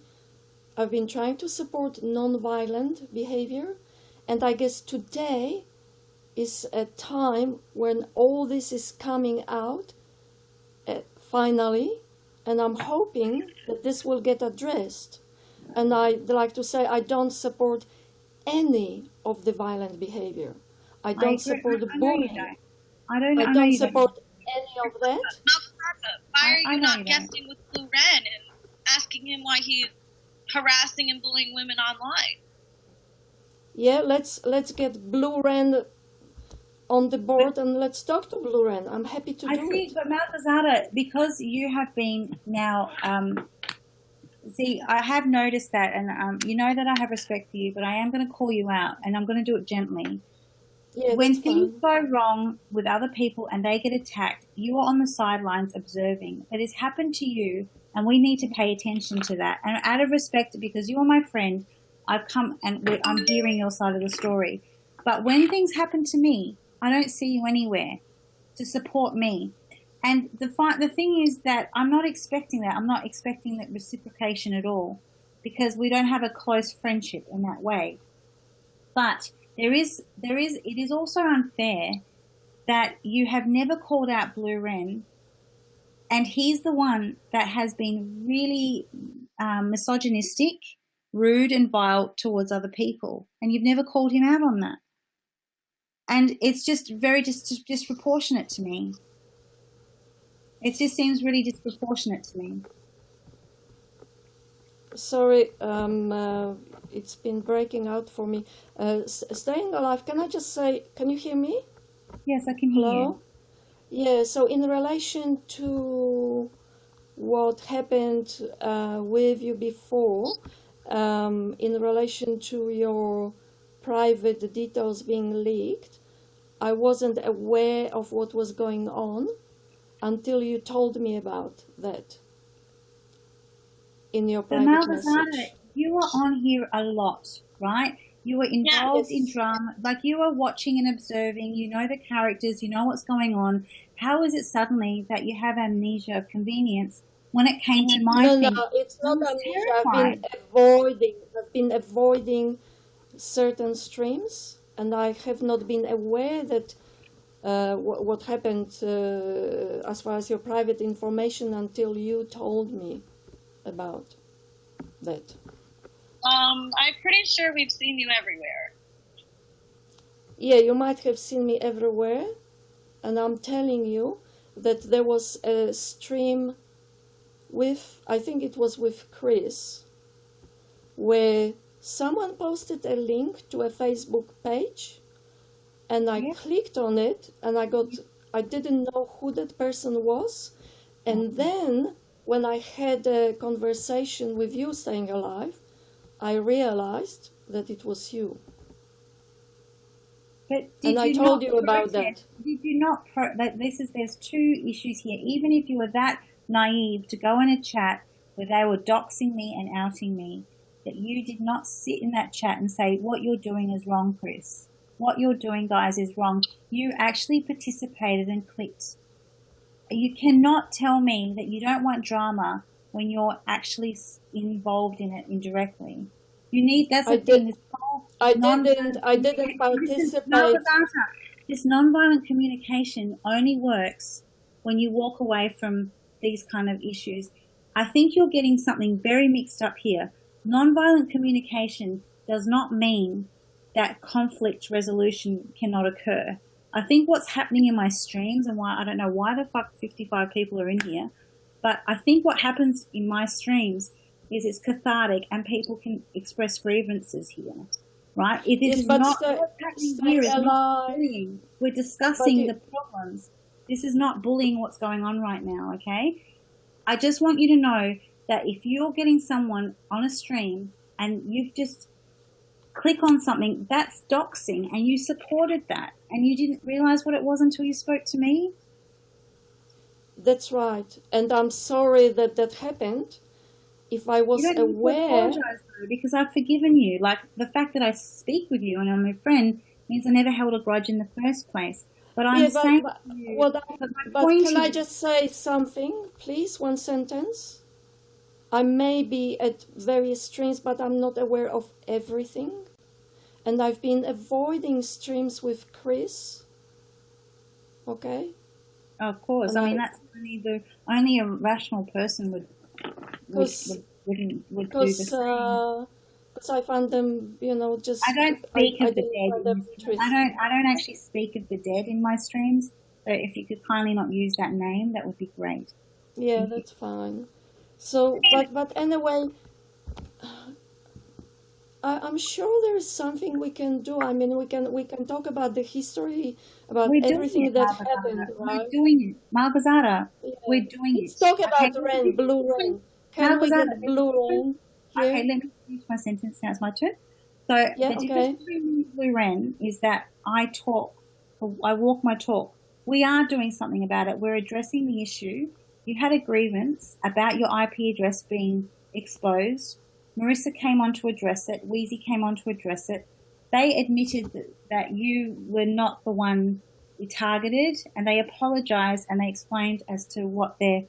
S1: I've been trying to support non-violent behavior, and I guess today is a time when all this is coming out finally, and I'm hoping that this will get addressed. And I'd like to say I don't support any of the violent behavior. I don't support bullying.
S2: I
S1: don't support any of that.
S3: Why are you not guesting with Blue Wren and asking him why he's harassing and bullying women online?
S1: Yeah, let's get Blue Wren on the board and let's talk to Blue Wren. I'm happy to do it.
S2: But Malgazada, because you have been now, see, I have noticed that, and you know that I have respect for you, but I am going to call you out, and I'm going to do it gently.
S1: Yeah,
S2: when things go wrong with other people and they get attacked, you are on the sidelines observing. It has happened to you, and we need to pay attention to that. And out of respect, because you are my friend, I've come and I'm hearing your side of the story. But when things happen to me, I don't see you anywhere to support me. And the thing is that I'm not expecting that. I'm not expecting that reciprocation at all, because we don't have a close friendship in that way. But it is also unfair that you have never called out Blue Wren, and he's the one that has been really misogynistic, rude and vile towards other people, and you've never called him out on that. And it's just very disproportionate to me. It just seems really disproportionate to me.
S1: Sorry, it's been breaking out for me. Staying Alive, can I just say, can you hear me?
S2: Yes, I can hear you.
S1: Hello? Yeah, so in relation to what happened with you before, in relation to your private details being leaked, I wasn't aware of what was going on until you told me about that in your
S2: So
S1: private
S2: Malvazada,
S1: message.
S2: you were on here a lot, right? You were involved in
S1: Yes.
S2: drama, like you were watching and observing, you know the characters, you know what's going on. How is it suddenly that you have amnesia of convenience when it came to my
S1: No,
S2: thing?
S1: it's
S2: I
S1: not
S2: was
S1: amnesia.
S2: terrified.
S1: I've been avoiding certain streams, and I have not been aware that what happened as far as your private information until you told me about that.
S3: I'm pretty sure we've seen you everywhere.
S1: Yeah, you might have seen me everywhere, and I'm telling you that there was a stream with, I think it was with Chris, where someone posted a link to a Facebook page, and I
S2: Yeah.
S1: clicked on it, and I didn't know who that person was, and then when I had a conversation with you staying alive, I realized that it was you.
S2: But did
S1: And I
S2: you
S1: told
S2: not
S1: you about
S2: protest?
S1: that.
S2: Did you not there's two issues here. Even if you were that naive to go in a chat where they were doxing me and outing me, that you did not sit in that chat and say, what you're doing is wrong, Chris. What you're doing, guys, is wrong. You actually participated and clicked. You cannot tell me that you don't want drama when you're actually involved in it indirectly. You need, that's the
S1: I
S2: thing,
S1: did.
S2: this whole
S1: I
S2: nonviolent
S1: didn't participate.
S2: Malvazata, this nonviolent communication only works when you walk away from these kind of issues. I think you're getting something very mixed up here. Nonviolent communication does not mean that conflict resolution cannot occur. I think what's happening in my streams, and why I don't know why the fuck 55 people are in here, but I think what happens in my streams is it's cathartic and people can express grievances here, right? It
S1: Yes,
S2: is
S1: but
S2: not
S1: stay,
S2: what's happening
S1: stay
S2: here is not
S1: alive.
S2: bullying. We're
S1: But
S2: discussing
S1: you,
S2: the problems. This is not bullying what's going on right now, okay? I just want you to know that if you're getting someone on a stream and you've just click on something, that's doxing, and you supported that, and you didn't realize what it was until you spoke to me.
S1: that's right. And I'm sorry that that happened. If I
S2: You
S1: was
S2: don't need to
S1: aware,
S2: apologize though, because I've forgiven you. Like the fact that I speak with you and I'm a friend means I never held a grudge in the first place. But I'm
S1: yeah,
S2: saying
S1: but
S2: to you,
S1: what
S2: but my
S1: but
S2: point
S1: can I
S2: is,
S1: just say something, please? One sentence. I may be at various streams, but I'm not aware of everything. And I've been avoiding streams with Chris. Okay?
S2: of course,
S1: And
S2: I mean
S1: I,
S2: that's only a rational person would
S1: because
S2: would do the same.
S1: I find them,
S2: I
S1: just
S2: don't speak
S1: I
S2: of the
S1: didn't
S2: dead.
S1: find them
S2: I don't actually speak of the dead in my streams. So if you could kindly not use that name, that would be great.
S1: Yeah,
S2: Thank you.
S1: that's fine. So, but anyway, I'm sure there is something we can do. I mean, we can talk about the history, about
S2: We're doing
S1: everything
S2: it,
S1: that
S2: Malvazada.
S1: happened,
S2: We're
S1: right?
S2: doing it. Malvazada,
S1: Yeah.
S2: we're doing
S1: Let's
S2: it.
S1: talk
S2: Okay,
S1: about rain, blue rain. Can we
S2: Malvazada,
S1: get blue rain here?
S2: okay, let me finish my sentence. Now it's my turn. So
S1: Yeah,
S2: the
S1: okay.
S2: difference between Blue Ren is that I walk my talk. We are doing something about it. We're addressing the issue. You had a grievance about your IP address being exposed. Marissa came on to address it. Wheezy came on to address it. They admitted that you were not the one you targeted, and they apologized and they explained as to what the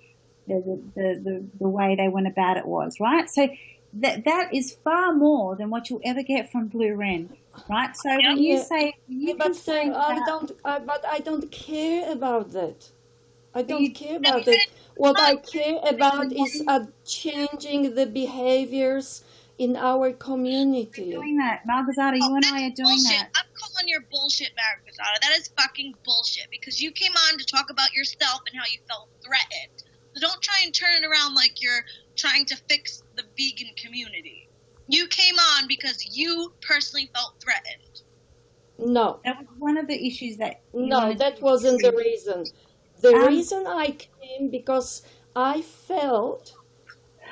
S2: way they went about it was, right? So that is far more than what you'll ever get from Blue Ren, right? So when you
S1: Yeah,
S2: say, when you
S1: but
S2: complain about,
S1: I don't care about that. I
S2: but you
S1: don't care about it. What I care about is changing the behaviors in our community.
S2: doing that, Malvazada, you and I are doing
S3: Bullshit.
S2: that.
S3: I'm calling your bullshit, Margazada. That is fucking bullshit because you came on to talk about yourself and how you felt threatened. So don't try and turn it around like you're trying to fix the vegan community. You came on because you personally felt threatened.
S1: No,
S2: That was one of the issues that you
S1: no,
S2: wanted
S1: that
S2: to
S1: wasn't the
S2: address.
S1: reason. The
S2: Um,
S1: reason I came because I felt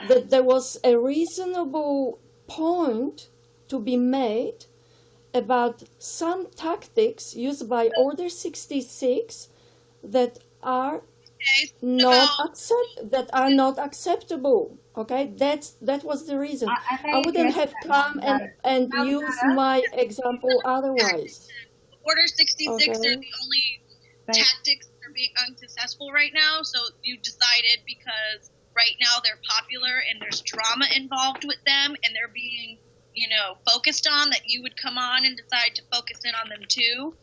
S1: that there was a reasonable point to be made about some tactics used by Order 66 that are
S3: Okay, about
S1: that are not acceptable. Okay, that was the reason.
S2: I
S1: I
S2: may
S1: wouldn't
S2: address
S1: have
S2: that,
S1: come
S2: Malvada.
S1: and used
S2: Malvada,
S1: my example otherwise.
S3: Order 66 are
S1: Okay.
S3: the only
S2: but
S3: tactics that are being unsuccessful right now. So you decided because right now they're popular and there's drama involved with them and they're being, focused on, that you would come on and decide to focus in on them too.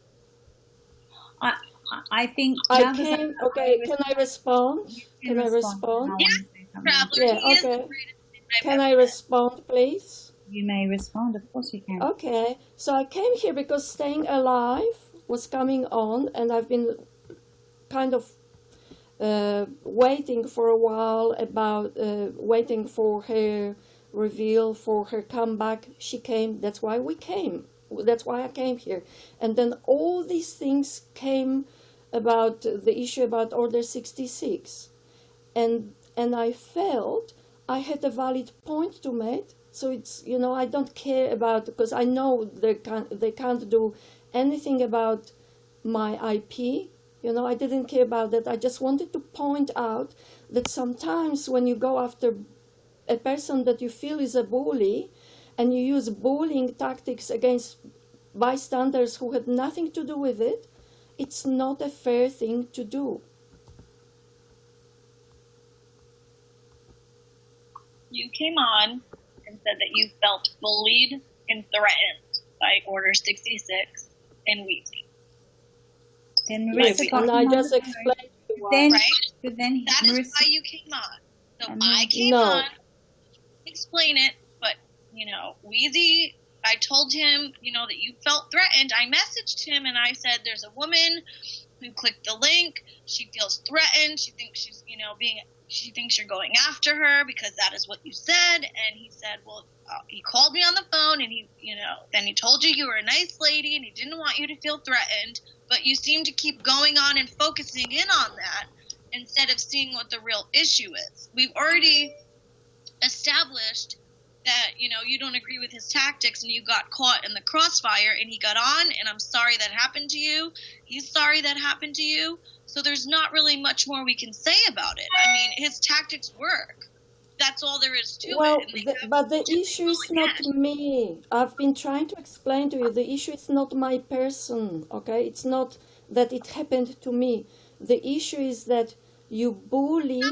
S2: I think
S1: I
S2: Malvada,
S1: came. Okay, can I respond?
S2: you
S1: Can I
S2: respond. I
S1: respond?
S2: want to say something.
S3: Traveler,
S1: Yeah.
S3: he is the
S1: Okay.
S3: greatest thing I've
S1: Can
S3: ever
S1: I
S3: met.
S1: respond, please?
S2: You may respond. Of course you can.
S1: Okay, so I came here because Staying Alive was coming on, and I've been kind of waiting for a while about waiting for her reveal, for her comeback. She came. That's why we came. That's why I came here. And then all these things came about the issue about Order 66, and I felt I had a valid point to make. So it's, I don't care about, because I know they can't do anything about my IP. I didn't care about that. I just wanted to point out that sometimes when you go after a person that you feel is a bully, and you use bullying tactics against bystanders who had nothing to do with it, it's not a fair thing to do.
S3: You came on and said that you felt bullied and threatened by Order 66 and Weezy.
S2: Then
S1: Yes,
S2: Marissa got
S1: and
S2: him
S1: I
S2: on
S1: just
S2: the phone.
S1: explained to you
S2: Then,
S3: Right?
S2: but then
S3: That is
S2: Marissa,
S3: why you came on. So
S2: And
S3: I
S2: then-
S3: came
S1: No.
S3: on, explain it, but, Weezy, I told him, that you felt threatened. I messaged him and I said, there's a woman who clicked the link. She feels threatened. She thinks she's, she thinks you're going after her because that is what you said. And he said, well, he called me on the phone and he, then he told you were a nice lady and he didn't want you to feel threatened, but you seem to keep going on and focusing in on that instead of seeing what the real issue is. We've already established that, you don't agree with his tactics and you got caught in the crossfire and he got on, and I'm sorry that happened to you. He's sorry that happened to you. So there's not really much more we can say about it. I mean, his tactics work. That's all there is to
S1: Well,
S3: it. And
S1: but the issue is not me. I've been trying to explain to you, the issue is not my person, okay? It's not that it happened to me. The issue is that you bully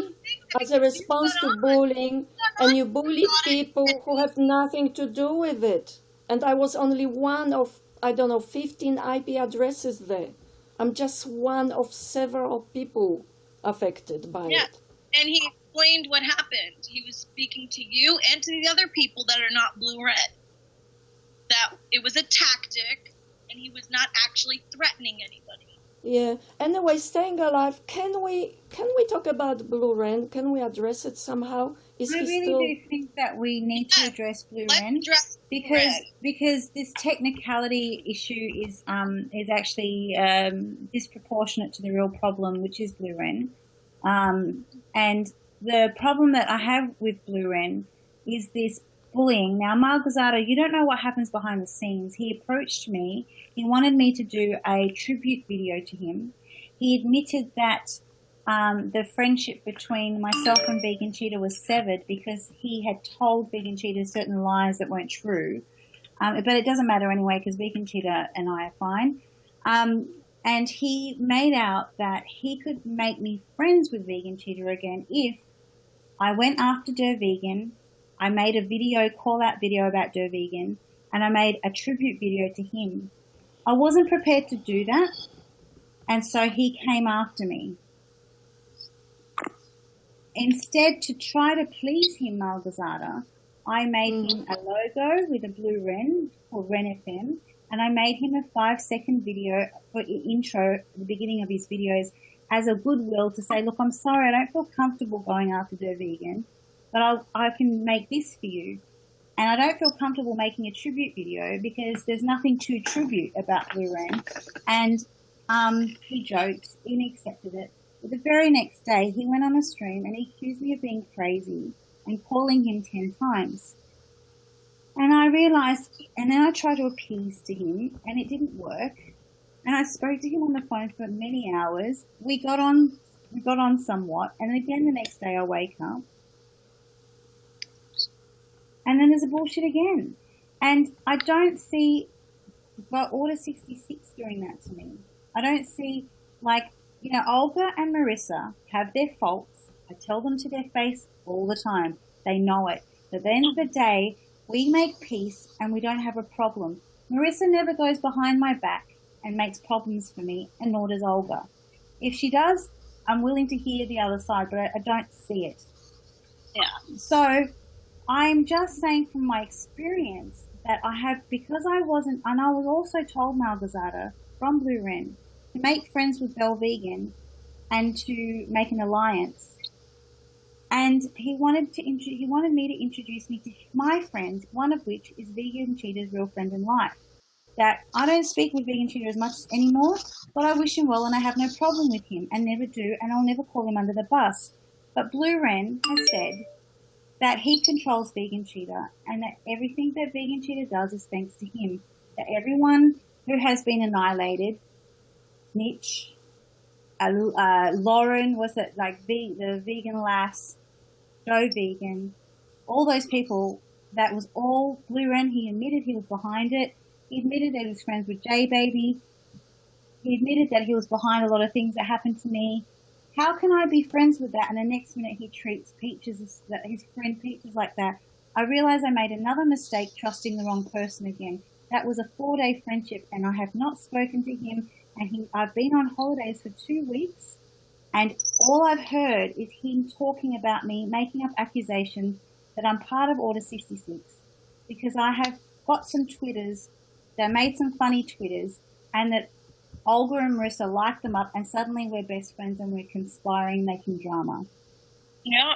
S1: as a response to bullying, and you bully people who have nothing to do with it. And I was only one of, 15 IP addresses there. I'm just one of several people affected by it.
S3: And he explained what happened. He was speaking to you and to the other people that are not blue-red. That it was a tactic, and he was not actually threatening anybody.
S1: Yeah. Anyway, Staying Alive. Can we talk about Blue Ren? Can we address it somehow? Is
S2: I
S1: he
S2: really
S1: still?
S2: do think that we need to address Blue
S3: Let's
S2: Ren
S3: address
S2: because this technicality issue is actually disproportionate to the real problem, which is Blue Ren. And the problem that I have with Blue Ren is this bullying. Now, Malgazada, you don't know what happens behind the scenes. He approached me. He wanted me to do a tribute video to him. He admitted that the friendship between myself and Vegan Cheetah was severed because he had told Vegan Cheetah certain lies that weren't true. But it doesn't matter anyway because Vegan Cheetah and I are fine. And he made out that he could make me friends with Vegan Cheetah again if I went after Der Vegan, I made a video, call-out video about Der Vegan, and I made a tribute video to him. I wasn't prepared to do that, and so he came after me. Instead, to try to please him, Malgazada, I made him a logo with a blue Ren, called Ren FM, and I made him a 5-second video for intro at the beginning of his videos as a goodwill to say, look, I'm sorry, I don't feel comfortable going after Der Vegan, but I can make this for you. And I don't feel comfortable making a tribute video because there's nothing to tribute about Blue Ren. And he joked, and he accepted it. But the very next day, he went on a stream and he accused me of being crazy and calling him 10 times. And I realized, and then I tried to appease to him, and it didn't work. And I spoke to him on the phone for many hours. We got on somewhat, and again the next day I wake up, and then there's a bullshit again. And I don't see, well, Order 66 doing that to me. I don't see, like, you know, Olga and Marissa have their faults. I tell them to their face all the time. They know it. But at the end of the day, we make peace and we don't have a problem. Marissa never goes behind my back and makes problems for me, and nor does Olga. If she does, I'm willing to hear the other side, but I don't see it.
S3: Yeah.
S2: So I'm just saying from my experience that I have, because I wasn't, and I was also told, Malgazada, from Blue Ren, to make friends with Bell Vegan and to make an alliance. And he wanted me to introduce me to my friend, one of which is Vegan Cheetah's real friend in life. That I don't speak with Vegan Cheetah as much anymore, but I wish him well and I have no problem with him and never do, and I'll never call him under the bus. But Blue Ren has said that he controls Vegan Cheetah and that everything that Vegan Cheetah does is thanks to him. That everyone who has been annihilated, Snitch, Lauren, was it like the vegan lass, Joe Vegan, all those people, that was all Blue Ren. He admitted he was behind it. He admitted that he was friends with J Baby. He admitted that he was behind a lot of things that happened to me. How can I be friends with that? And the next minute he treats Peaches, his friend Peaches, like that. I realize I made another mistake trusting the wrong person again. That was a 4-day friendship and I have not spoken to him, and I've been on holidays for 2 weeks, and all I've heard is him talking about me, making up accusations that I'm part of Order 66 because I have got some Twitters. They made some funny Twitters, and that Olga and Marissa liked them up, and suddenly we're best friends and we're conspiring, making drama.
S3: Yeah.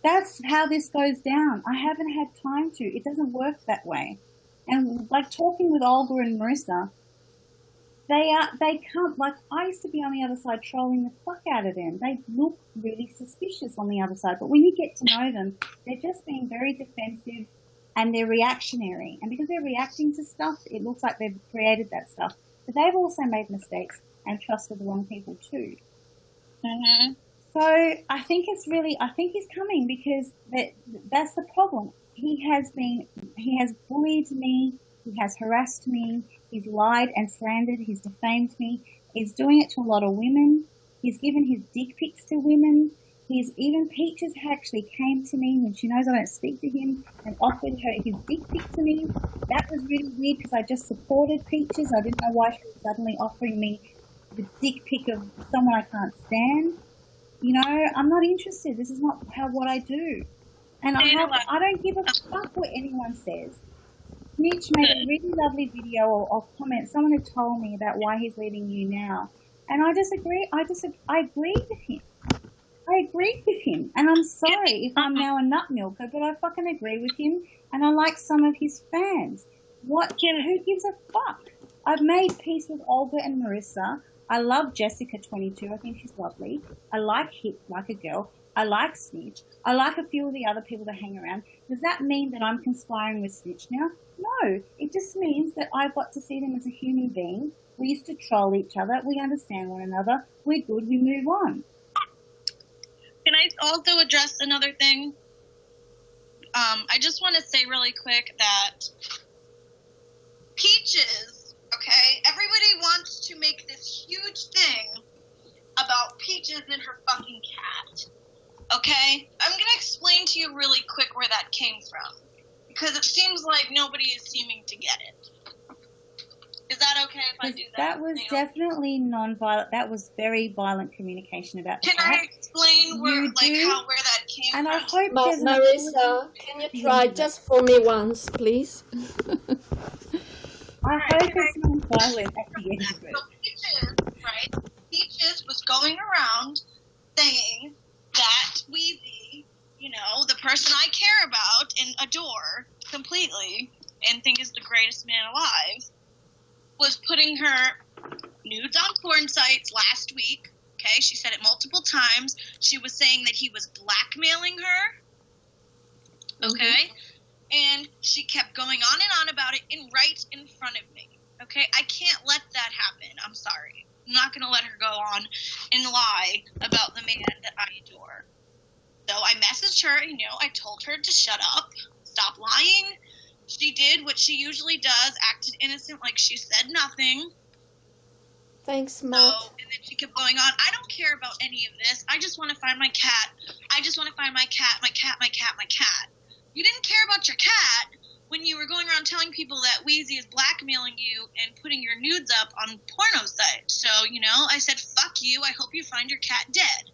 S2: That's how this goes down. I haven't had time to. It doesn't work that way. And like talking with Olga and Marissa, they come, like I used to be on the other side trolling the fuck out of them. They look really suspicious on the other side, but when you get to know them, they're just being very defensive and they're reactionary. And because they're reacting to stuff, it looks like they've created that stuff. But they've also made mistakes and trusted the wrong people too.
S3: Mm-hmm.
S2: So I think he's coming because that's the problem. He has bullied me, he has harassed me, he's lied and slandered, he's defamed me, he's doing it to a lot of women, he's given his dick pics to women, Peaches actually came to me when she knows I don't speak to him and offered her his dick pic to me. That was really weird because I just supported Peaches. I didn't know why she was suddenly offering me the dick pic of someone I can't stand. You know, I'm not interested. This is not what I do. And I don't give a fuck what anyone says. Mitch made a really lovely video or comment. Someone had told me about why he's leaving Younow. And I disagree. I agreed with him. I agreed with him. And I'm sorry if I'm now a nut milker, but I fucking agree with him. And I like some of his fans. Who gives a fuck? I've made peace with Olga and Marissa. I love Jessica 22. I think she's lovely. I like Hip like a girl. I like Snitch. I like a few of the other people that hang around. Does that mean that I'm conspiring with Snitch now? No. It just means that I got to see them as a human being. We used to troll each other. We understand one another. We're good. We move on.
S3: Can I also address another thing? I just want to say really quick that Peaches, okay, everybody wants to make this huge thing about Peaches and her fucking cat, okay? I'm going to explain to you really quick where that came from, because it seems like nobody is seeming to get it. Is that okay if I do that?
S2: That was definitely non-violent. That was very violent communication about the
S3: Can
S2: cat.
S3: I explain where that came
S2: and
S3: from?
S2: I hope
S1: Marissa, can you try just for me once, please?
S2: I hope it's non-violent at the end of it.
S3: So Peaches, right? Peaches was going around saying that Wheezy, you know, the person I care about and adore, completely and think is the greatest man alive, was putting her nudes on porn sites last week. Okay, she said it multiple times. She was saying that he was blackmailing her. Okay, and she kept going on and on about it right in front of me. Okay, I can't let that happen. I'm sorry. I'm not going to let her go on and lie about the man that I adore. So I messaged her, I told her to shut up, stop lying. She did what she usually does, acted innocent like she said nothing.
S1: Thanks, Matt.
S3: So, and then she kept going on. I don't care about any of this. I just want to find my cat. I just want to find my cat, my cat, my cat, my cat. You didn't care about your cat when you were going around telling people that Wheezy is blackmailing you and putting your nudes up on porno sites. So, I said, fuck you. I hope you find your cat dead.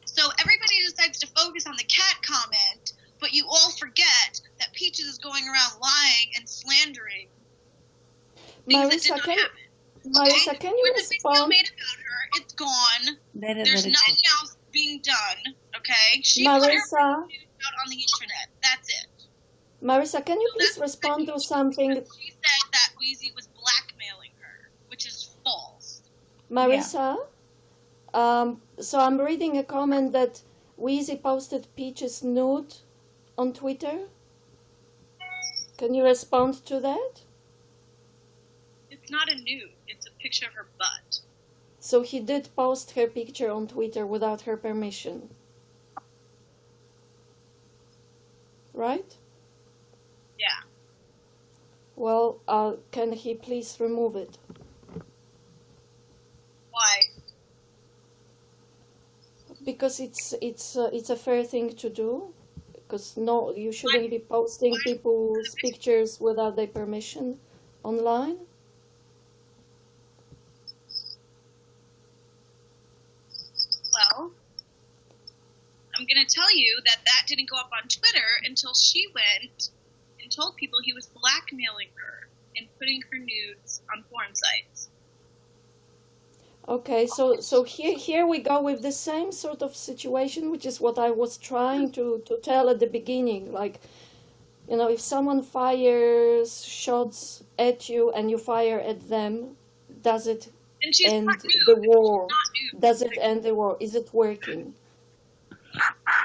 S3: So everybody decides to focus on the cat comment, but you all forget that Peaches is going around lying and slandering things that did not happen.
S1: Marissa, can you
S3: When the video
S1: respond?
S3: made about her, it's gone.
S2: Let it
S3: There's nothing else being done, okay? She put her
S1: Marissa,
S3: out on the internet. That's it.
S1: Marissa, can you
S3: So
S1: please
S3: that's
S1: respond
S3: the
S1: to something?
S3: She said that Wheezy was blackmailing her, which is false.
S1: Marissa, so I'm reading a comment that Wheezy posted Peach's nude on Twitter. Can you respond to that?
S3: It's not a nude. It's a picture of her butt.
S1: So he did post her picture on Twitter without her permission. Right?
S3: Yeah.
S1: Well, can he please remove it?
S3: Why?
S1: Because it's a fair thing to do. Because no, you shouldn't be posting people's pictures without their permission online.
S3: Well, I'm going to tell you that didn't go up on Twitter until she went and told people he was blackmailing her and putting her nudes on porn sites.
S1: Okay, so here we go with the same sort of situation, which is what I was trying to tell at the beginning. Like, if someone fires shots at you and you fire at them, does it
S3: And she's
S1: end
S3: not nude.
S1: the war?
S3: Not nude.
S1: Does it end the war? Is it working?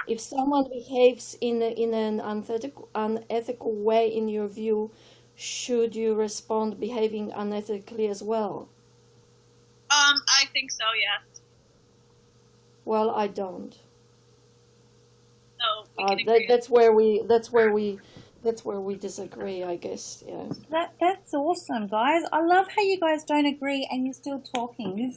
S1: If someone behaves in an unethical way, in your view, should you respond behaving unethically as well?
S3: I think so, yes.
S1: Well, I don't.
S3: So we can agree.
S1: That's where we disagree, I guess. Yeah.
S2: That's awesome, guys. I love how you guys don't agree and you're still talking.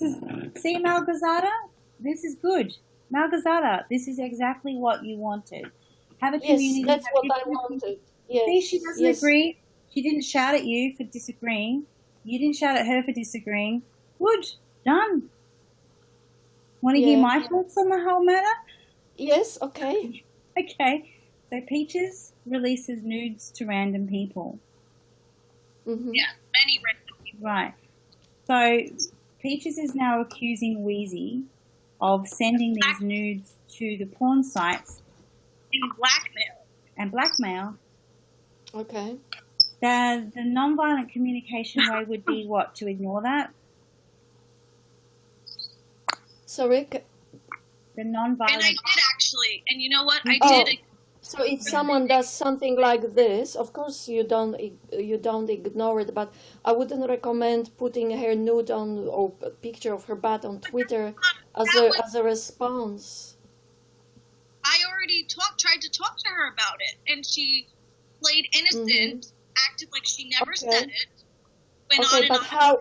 S2: See, Malgazada? This is good. Malgazada, this is exactly what you wanted. Have a community.
S1: Yes, that's
S2: have
S1: what I
S2: people-
S1: wanted. Yes.
S2: See, she doesn't
S1: yes.
S2: agree. She didn't shout at you for disagreeing. You didn't shout at her for disagreeing. Good. Done. Want to hear
S1: Yeah.
S2: my thoughts on the whole matter?
S1: Yes. Okay.
S2: Okay. So Peaches releases nudes to random people.
S1: Mm-hmm.
S3: Yeah, many random people.
S2: Right. So Peaches is now accusing Wheezy of sending these nudes to the porn sites
S3: And blackmail.
S2: and blackmail.
S1: Okay.
S2: The non-violent communication way would be what? To ignore that?
S1: So Rick,
S2: The
S3: And
S2: non-violent...
S3: I did actually. And you know what? I
S1: Oh.
S3: did.
S1: so if someone does something like this, of course you don't ignore it. But I wouldn't recommend putting her nude on or a picture of her butt on Twitter as a response.
S3: I already tried to talk to her about it, and she played innocent, acted like she never
S1: Okay.
S3: said it. Went on
S1: Okay,
S3: and
S1: but
S3: on.
S1: how?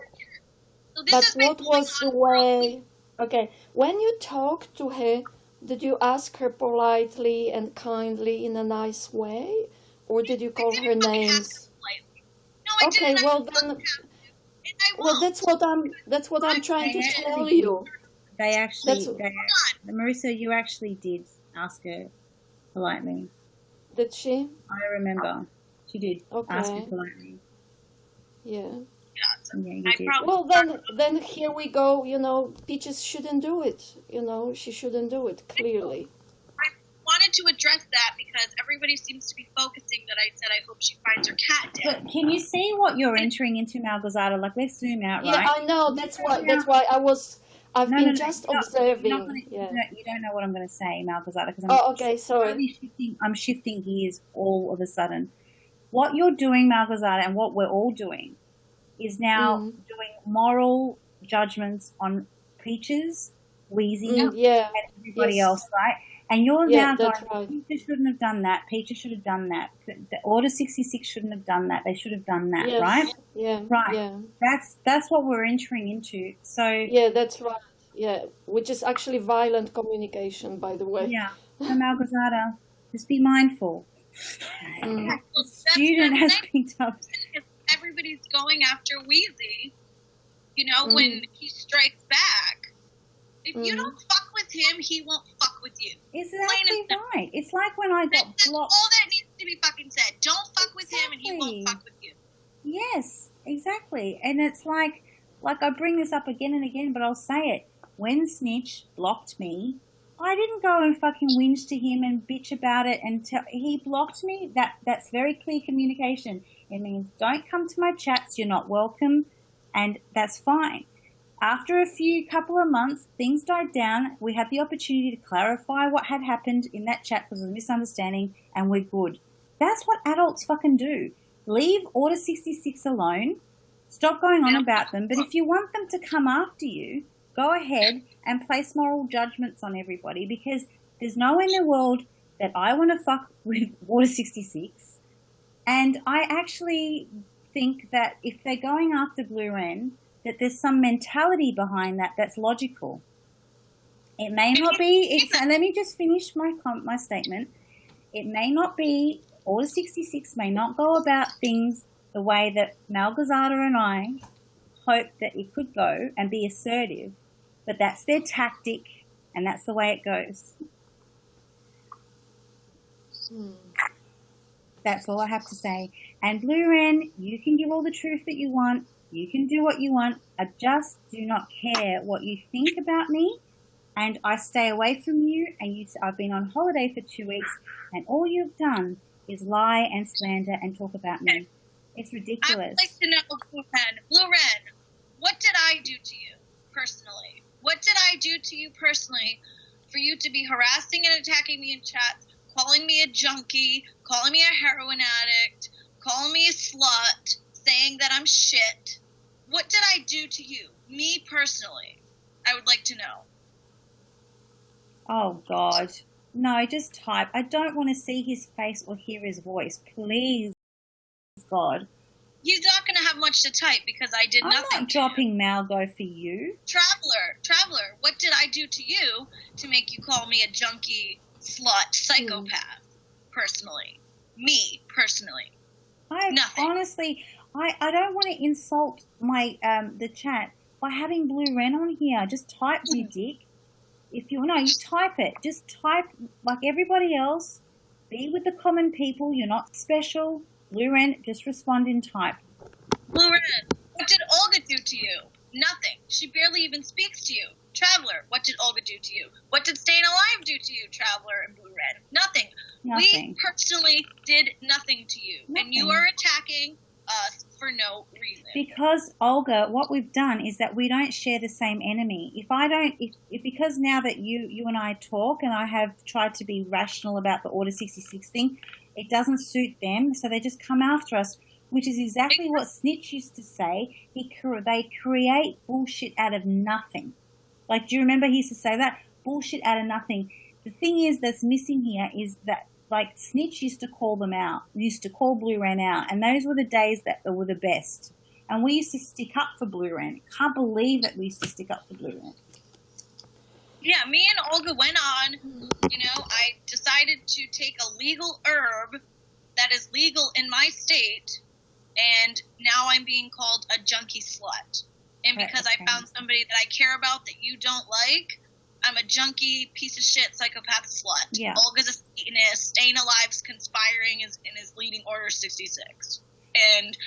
S3: So this
S1: But
S3: has been
S1: what
S3: going
S1: was the
S3: on for a week.
S1: way? Okay, when you talked to her, did you ask her politely and kindly in a nice way, or did you call
S3: I
S1: her
S3: didn't fucking
S1: names?
S3: ask her politely. No, I
S1: Okay,
S3: didn't.
S1: well
S3: I
S1: then,
S3: and I
S1: well
S3: won't.
S1: that's what I'm trying to
S2: Okay.
S1: tell you.
S2: They actually...
S1: That's-
S2: Marissa, you actually did ask her politely.
S1: Did she?
S2: I remember. She did ask her
S1: Okay.
S2: politely.
S1: Yeah.
S2: Yeah, you
S3: I
S2: did.
S3: probably
S1: Well then here we go. Peaches shouldn't do it. She shouldn't do it. Clearly.
S3: wanted to address that because everybody seems to be focusing that I said I hope she finds her cat dead.
S2: But can you see what you're entering into, Malgorzata? Like, let's zoom out, right?
S1: Yeah, I know. That's why I've been just observing.
S2: You don't know what I'm going to say, Malgorzata, because
S1: okay, sorry.
S2: I'm shifting gears all of a sudden. What you're doing, Malgorzata, and what we're all doing is now doing moral judgments on Peaches, Wheezy, and everybody else, right? And you're now going,
S1: right.
S2: Peaches shouldn't have done that. Peaches should have done that. The Order 66 shouldn't have done that. They should have done that, right?
S1: Yeah.
S2: Right.
S1: Yeah.
S2: That's what we're entering into. So
S1: yeah, that's right. Yeah, which is actually violent communication, by the way.
S2: Yeah. So Malgorzata, just be mindful. The student has picked up.
S3: Everybody's going after Wheezy, when he strikes back. If you don't fuck with him, he won't fuck with you.
S2: Exactly right. It's like when I got
S3: That's
S2: blocked.
S3: all that needs to be fucking said. Don't fuck with him and he won't fuck with you.
S2: Yes, exactly. And it's like I bring this up again and again, but I'll say it. When Snitch blocked me, I didn't go and fucking whinge to him and bitch about it he blocked me. That's very clear communication. It means don't come to my chats, you're not welcome, and that's fine. After a couple of months, things died down. We had the opportunity to clarify what had happened in that chat because of a misunderstanding, and we're good. That's what adults fucking do. Leave Order 66 alone. Stop going on about them. But if you want them to come after you, go ahead and place moral judgments on everybody because there's no one in the world that I want to fuck with Order 66. And I actually think that if they're going after Blue Wren, that there's some mentality behind that that's logical. It may not be, and let me just finish my statement. It may not be, Order 66 may not go about things the way that Malgorzata and I hope that it could go and be assertive, but that's their tactic and that's the way it goes. That's all I have to say. And Blue Wren, you can give all the truth that you want. You can do what you want. I just do not care what you think about me, and I stay away from you. And I've been on holiday for 2 weeks, and all you've done is lie and slander and talk about me. It's ridiculous.
S3: I would like to know, Blue Wren, what did I do to you personally? What did I do to you personally for you to be harassing and attacking me in chats, calling me a junkie, calling me a heroin addict, calling me a slut, saying that I'm shit? What did I do to you? Me personally. I would like to know.
S2: Oh, God. No, just type. I don't want to see his face or hear his voice. Please, God.
S3: He's not going to have much to type because I did nothing.
S2: I'm not dropping Malgo for you.
S3: Traveler, what did I do to you to make you call me a junkie, slut, psychopath, personally? Me, personally. Nothing.
S2: Honestly, I don't want to insult my the chat by having Blue Wren on here. Just type, you dick. If you type it. Just type like everybody else. Be with the common people. You're not special. Blue Wren, just respond in type.
S3: Blue Wren, what did Olga do to you? Nothing. She barely even speaks to you. Traveler, what did Olga do to you? What did Staying Alive do to you, Traveler and Blue Wren? Nothing. We personally did nothing to you. And you are attacking us for no reason.
S2: Because, Olga, what we've done is that we don't share the same enemy. Because now that you and I talk and I have tried to be rational about the Order 66 thing, it doesn't suit them, so they just come after us, which is exactly what Snitch used to say. They create bullshit out of nothing. Like, do you remember he used to say that? Bullshit out of nothing. The thing is that's missing here is that, like, Snitch used to call them out, used to call Blue Wren out, and those were the days that were the best. And we used to stick up for Blue Wren. Can't believe that we used to stick up for Blue Wren.
S3: Yeah, me and Olga went on, I decided to take a legal herb that is legal in my state, and now I'm being called a junkie slut. And because I found somebody that I care about that you don't like, I'm a junkie, piece of shit, psychopath slut.
S2: Yeah.
S3: Olga's a Satanist, Staying Alive's conspiring and is leading Order 66. And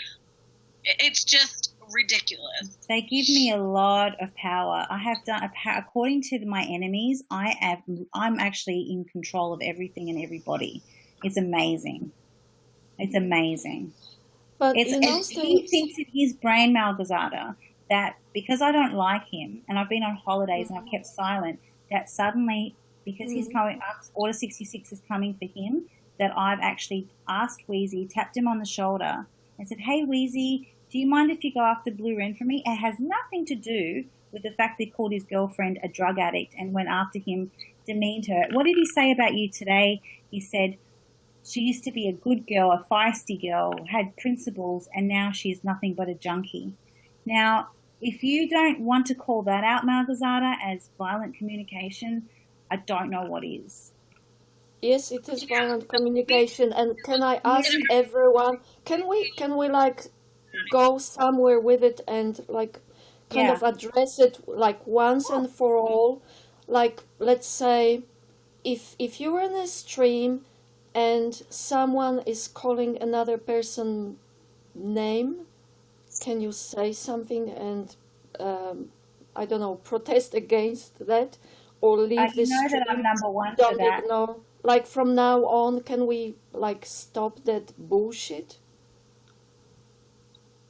S3: it's just ridiculous.
S2: They give me a lot of power. I have done, according to my enemies, I'm actually in control of everything and everybody. It's amazing. It's amazing.
S1: But
S2: He thinks in his brain, Malgazada, that because I don't like him and I've been on holidays and I've kept silent, that suddenly, because he's coming up, Order 66 is coming for him, that I've actually asked Wheezy, tapped him on the shoulder and said, hey, Wheezy, do you mind if you go after Blue Wren for me? It has nothing to do with the fact they called his girlfriend a drug addict and went after him, demeaned her. What did he say about you today? He said, she used to be a good girl, a feisty girl, had principles, and now she's nothing but a junkie. Now, if you don't want to call that out, Malgazada, as violent communication, I don't know what is.
S1: Yes, it is violent communication. And can I ask everyone, can we like go somewhere with it and like kind of address it like once and for all? Like, let's say if you're in a stream and someone is calling another person name, can you say something and I don't know, protest against that, or leave this?
S2: You know that I'm number one for that.
S1: Ignore. Like from now on, can we like stop that bullshit?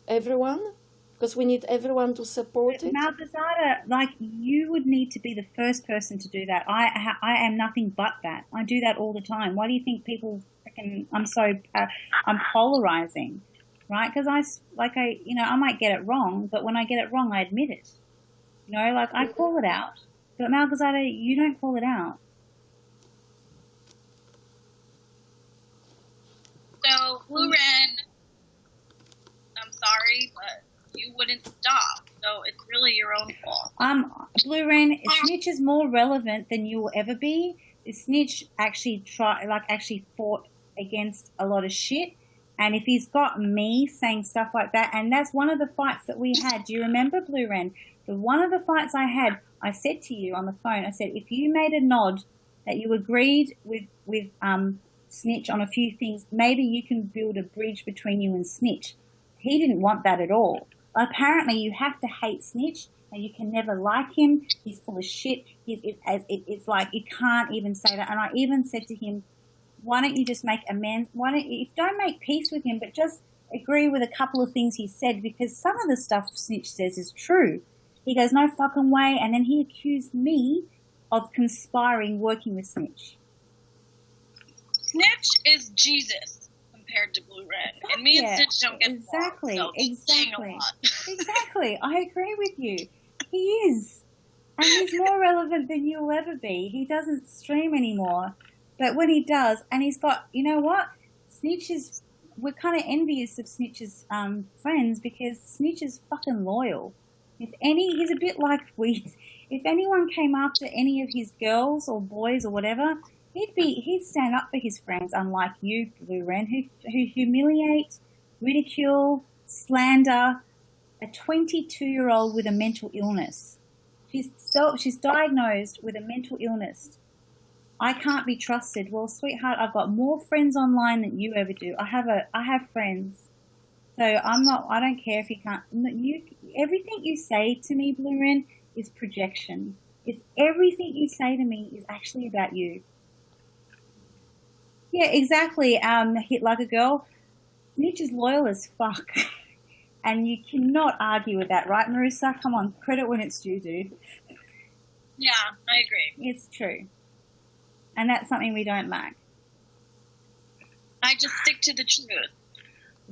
S1: Everyone, because we need everyone to support it.
S2: Malgazada, like you would need to be the first person to do that. I am nothing but that. I do that all the time. Why do you think people freaking? I'm polarizing, right? Because I might get it wrong, but when I get it wrong, I admit it. You know, like I call it out. But Malgazada, you don't call it out.
S3: So, Blue Wren, I'm sorry, but you wouldn't stop. So it's really your own fault.
S2: Blue Wren, Snitch is more relevant than you will ever be. Snitch actually fought against a lot of shit. And if he's got me saying stuff like that, and that's one of the fights that we had. Do you remember, Blue Wren? One of the fights I had, I said to you on the phone, I said, if you made a nod that you agreed with Snitch on a few things, maybe you can build a bridge between you and Snitch. He didn't want that at all. Apparently you have to hate Snitch and you can never like him. He's full of shit. It's like you can't even say that. And I even said to him, why don't you just make amends? Don't make peace with him, but just agree with a couple of things he said, because some of the stuff Snitch says is true. He goes, no fucking way. And then he accused me of conspiring working with Snitch.
S3: Snitch is Jesus compared to Blue Wren. And me and Snitch don't get
S2: exactly,
S3: along, so
S2: exactly. Exactly. I agree with you. He is. And he's more relevant than you'll ever be. He doesn't stream anymore. But when he does, and he's got, you know what? We're kind of envious of Snitch's friends, because Snitch is fucking loyal. He's a bit like Weeds. If anyone came after any of his girls or boys or whatever, he'd stand up for his friends, unlike you, Blue Wren, who humiliate, ridicule, slander a 22-year-old with a mental illness. She's diagnosed with a mental illness. I can't be trusted. Well, sweetheart, I've got more friends online than you ever do. I have friends. So I don't care if you can't, everything you say to me, Blue Wren, is projection. It's everything you say to me is actually about you. Yeah, exactly. Hit like a girl. Snitch is loyal as fuck. And you cannot argue with that, right, Marissa? Come on, credit when it's due, dude.
S3: Yeah, I agree.
S2: It's true. And that's something we don't lack.
S3: I just stick to the truth.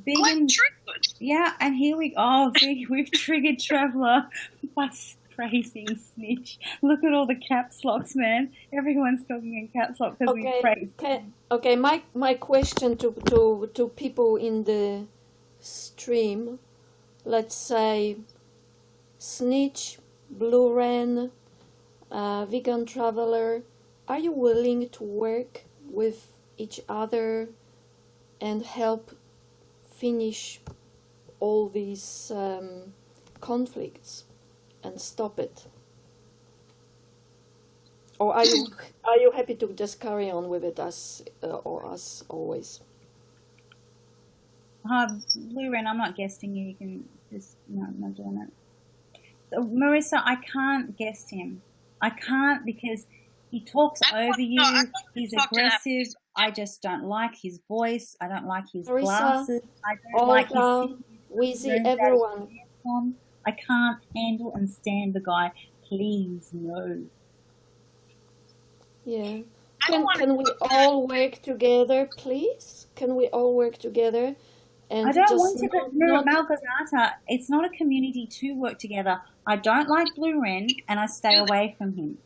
S2: Vegan,
S3: truth?
S2: Yeah, and here we've triggered Traveller by praising Snitch. Look at all the caps locks, man. Everyone's talking in caps lock because we praise.
S1: Okay, my question to people in the stream, let's say Snitch, Blue Wren, Vegan Traveller, are you willing to work with each other and help finish all these conflicts and stop it? Or are you happy to just carry on with it as always?
S2: Blue Wren, I'm not guessing you. You can Just no, I'm not doing it. So, Marissa, I can't guess him. I can't because he talks over you. He's aggressive. I just don't like his voice. I don't like his
S1: Marissa,
S2: glasses. I don't like his
S1: Olga, Wheezy, everyone.
S2: I can't handle and stand the guy. Please, no.
S1: Yeah. Can we all work together, please? Can we all work together? And
S2: I don't
S1: just
S2: want to, but Malgazata, it's not a community to work together. I don't like Blue Ren, and I stay away from him.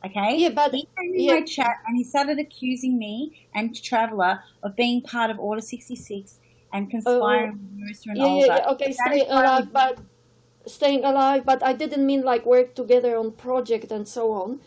S2: Okay?
S1: Yeah, but
S2: he came in my chat and he started accusing me and Traveller of being part of Order 66 and conspiring with Marissa and Olga.
S1: Yeah. Okay, staying alive, but I didn't mean like work together on project and so on,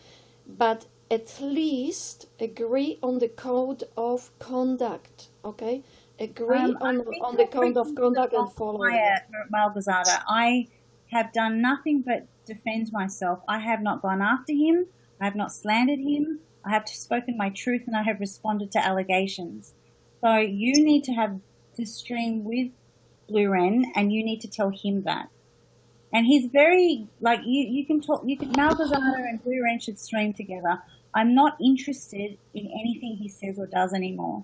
S1: but at least agree on the code of conduct, okay? Agree on the code of conduct and follow it.
S2: Malgazada, I have done nothing but defend myself. I have not gone after him. I have not slandered him. I have spoken my truth and I have responded to allegations. So you need to have to stream with Blue Ren and you need to tell him that. And he's very, like, you can talk, Malgazada and Blue Ren should stream together. I'm not interested in anything he says or does anymore.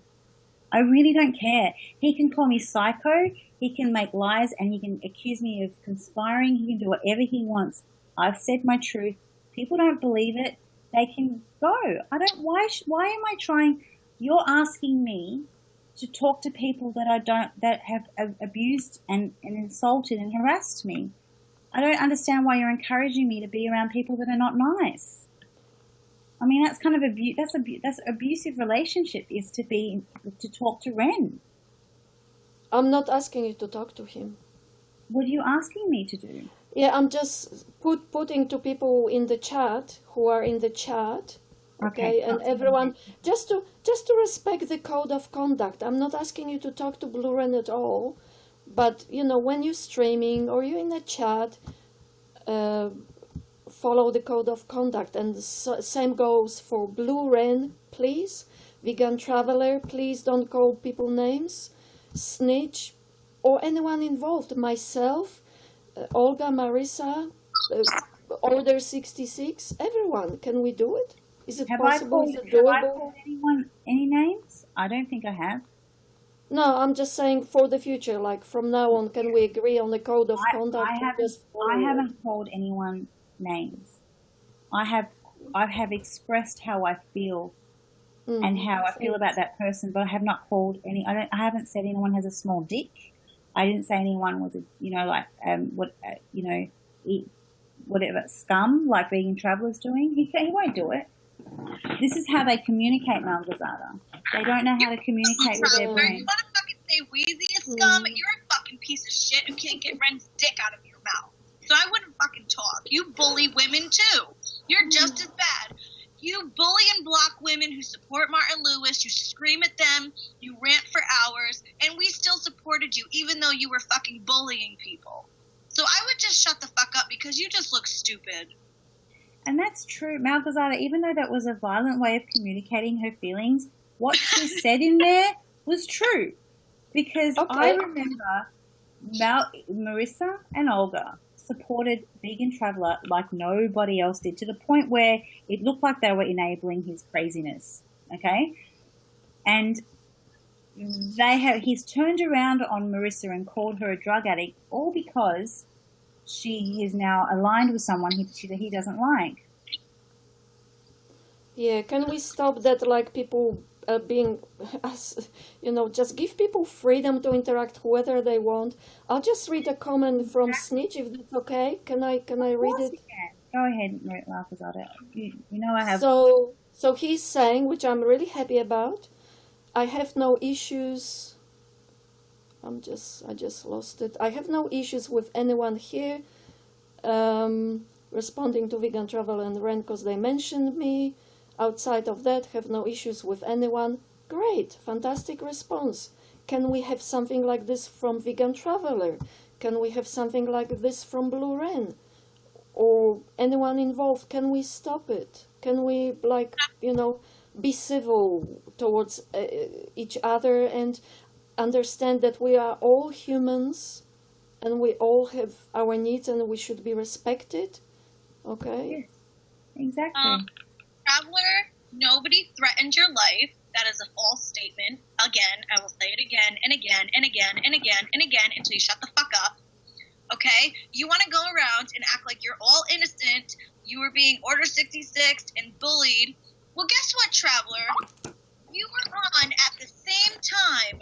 S2: I really don't care. He can call me psycho, he can make lies, and he can accuse me of conspiring. He can do whatever he wants. I've said my truth. People don't believe it. They can go. Why am I trying? You're asking me to talk to people that have abused and insulted and harassed me. I don't understand why you're encouraging me to be around people that are not nice. I mean, that's kind of that's abusive relationship is to talk to Ren.
S1: I'm not asking you to talk to him.
S2: What are you asking me to do?
S1: Yeah, I'm just putting to people in the chat who are in the chat, okay, and everyone just to respect the code of conduct. I'm not asking you to talk to Blue Ren at all, but when you're streaming or you're in a chat, follow the code of conduct. And the same goes for Blue Ren, please. Vegan Traveler, please don't call people names. Snitch, or anyone involved. Myself, Olga, Marissa, Order 66, everyone. Can we do it? Is it possible? Is it doable?
S2: Have I called anyone any names? I don't think I have.
S1: No, I'm just saying for the future, like from now on, can we agree on the code of conduct?
S2: I haven't called anyone names. I have expressed how I feel and how I feel about that person, but I have not called any. I haven't said anyone has a small dick. I didn't say anyone was whatever scum like Vegan Traveler's doing. He won't do it. This is how they communicate, Malgazada. They don't know how to communicate with their brain.
S3: You want to fucking say Wheezy is scum? You're a fucking piece of shit who can't get Ren's dick out of your mouth. So I wouldn't fucking talk. You bully women too. You're just as bad. You bully and block women who support Martin Lewis. You scream at them. You rant for hours. And we still supported you even though you were fucking bullying people. So I would just shut the fuck up because you just look stupid.
S2: And that's true. Malgazada, even though that was a violent way of communicating her feelings, what she said in there was true. Because I remember Marissa and Olga supported Vegan Traveler like nobody else did, to the point where it looked like they were enabling his craziness, okay? And he's turned around on Marissa and called her a drug addict, all because she is now aligned with someone he doesn't like.
S1: Yeah, can we stop that, like, people being, just give people freedom to interact whether they want. I'll just read a comment from Snitch, if that's okay. Can I read it?
S2: Go ahead, Malgazada. You know I have.
S1: So he's saying, which I'm really happy about, I have no issues. I just lost it. I have no issues with anyone here responding to Vegan Travel and Ren because they mentioned me. Outside of that, have no issues with anyone. Great, fantastic response. Can we have something like this from Vegan Traveler? Can we have something like this from Blue Ren? Or anyone involved? Can we stop it? Can we, be civil towards each other and understand that we are all humans and we all have our needs and we should be respected. Okay?
S2: Yes, exactly.
S3: Traveler, nobody threatened your life. That is a false statement. Again, I will say it again and again and again and again and again until you shut the fuck up. Okay? You want to go around and act like you're all innocent. You were being Order 66 and bullied. Well, guess what, Traveler? You were on at the same time,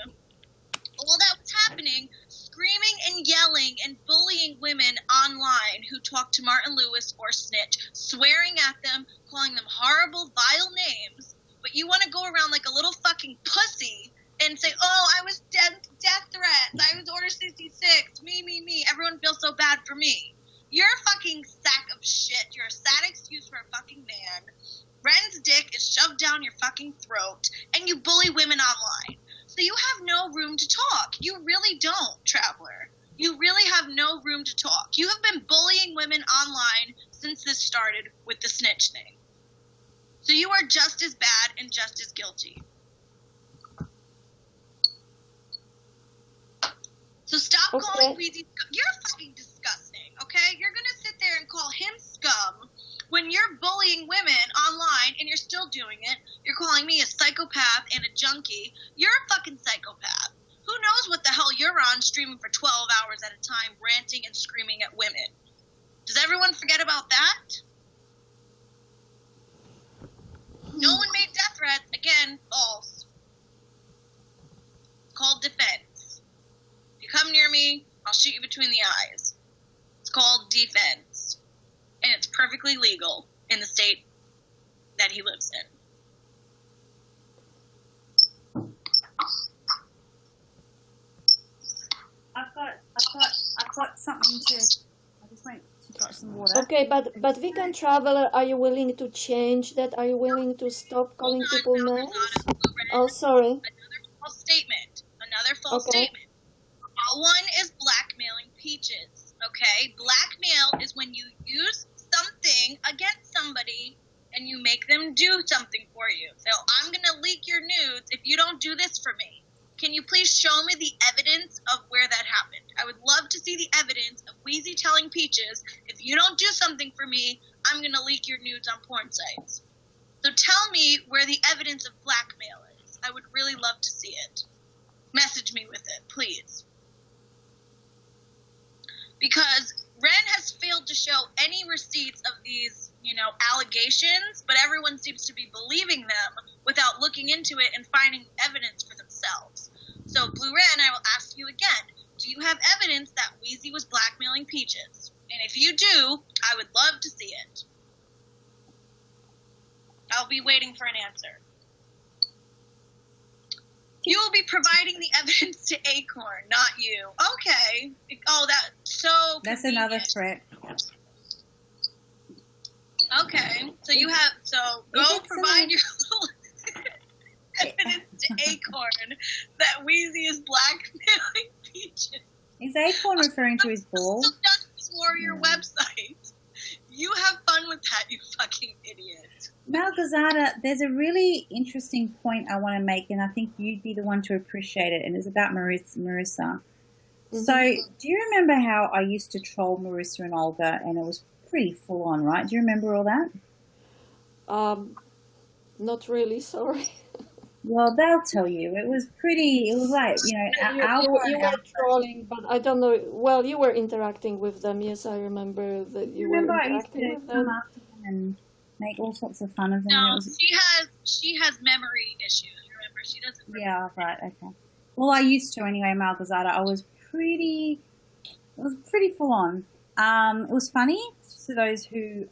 S3: all that was happening, screaming and yelling and bullying women online who talk to Martin Lewis or snitch, swearing at them, calling them horrible, vile names. But you want to go around like a little fucking pussy and say, oh, I was death threats, I was Order 66, me, everyone feels so bad for me. You're a fucking sack of shit. You're a sad excuse for a fucking man. Ren's dick is shoved down your fucking throat, and you bully women online. So you have no room to talk. You really don't, Traveler. You really have no room to talk. You have been bullying women online since this started with the snitch thing. So you are just as bad and just as guilty. So stop calling Weezy scum. You're fucking disgusting, okay? You're going to sit there and call him scum when you're bullying women online and you're still doing it. You're calling me a psychopath and a junkie. You're a fucking psychopath. Who knows what the hell you're on streaming for 12 hours at a time, ranting and screaming at women. Does everyone forget about that? No one made death threats. Again, false. It's called defense. If you come near me, I'll shoot you between the eyes. It's called defense. And it's perfectly legal in the state that he lives in.
S2: I've got something to. I just went to got some water.
S1: Okay, but vegan traveler, are you willing to change that? Are you willing to stop calling people names? Oh, sorry.
S3: Another false statement. One is blackmailing Peaches. Okay, blackmail is when you use something against somebody and you make them do something for you. So I'm gonna leak your nudes if you don't do this for me. Can you please show me the evidence of where that happened? I would love to see the evidence of Wheezy telling Peaches, if you don't do something for me, I'm going to leak your nudes on porn sites. So tell me where the evidence of blackmail is. I would really love to see it. Message me with it, please. Because Ren has failed to show any receipts of these, allegations, but everyone seems to be believing them without looking into it and finding evidence for themselves. So, Blue Ren, I will ask you again, do you have evidence that Wheezy was blackmailing Peaches? And if you do, I would love to see it. I'll be waiting for an answer. You will be providing the evidence to Acorn, not you. Okay. Oh, that's so
S2: That's
S3: convenient.
S2: another threat.
S3: Okay. So you have, go provide your evidence to Acorn that Wheezy is blackmailing Peaches.
S2: Is Acorn referring to his ball?
S3: The Justice Warrior website. You have fun with that, you fucking idiot.
S2: Malgazada, there's a really interesting point I want to make, and I think you'd be the one to appreciate it, and it's about Marissa.
S1: Mm-hmm.
S2: So, do you remember how I used to troll Marissa and Olga, and it was pretty full on, right? Do you remember all that?
S1: Not really, sorry.
S2: Well, they'll tell you. It was like,
S1: you were trolling, but I don't know. Well, you were interacting with them. Yes, I remember that you were
S2: I used
S1: interacting
S2: to
S1: with
S2: come
S1: them.
S2: up to them and make all sorts of fun of them.
S3: No,
S2: It was-
S3: she has memory issues, remember? She doesn't remember.
S2: Yeah, right, okay. Well, I used to anyway, Malgazada. It was pretty full on. It was funny to those who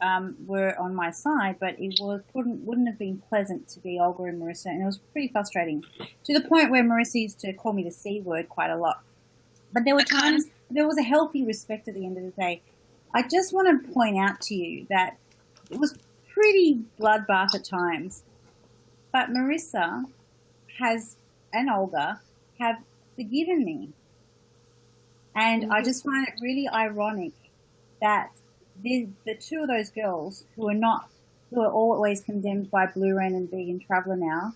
S2: were on my side, but it wouldn't have been pleasant to be Olga and Marissa, and it was pretty frustrating to the point where Marissa used to call me the C word quite a lot. But there were times there was a healthy respect at the end of the day. I just want to point out to you that it was pretty bloodbath at times, but Marissa and Olga have forgiven me, and I just find it really ironic that the two of those girls who are always condemned by Blue Ren and Vegan Traveller now,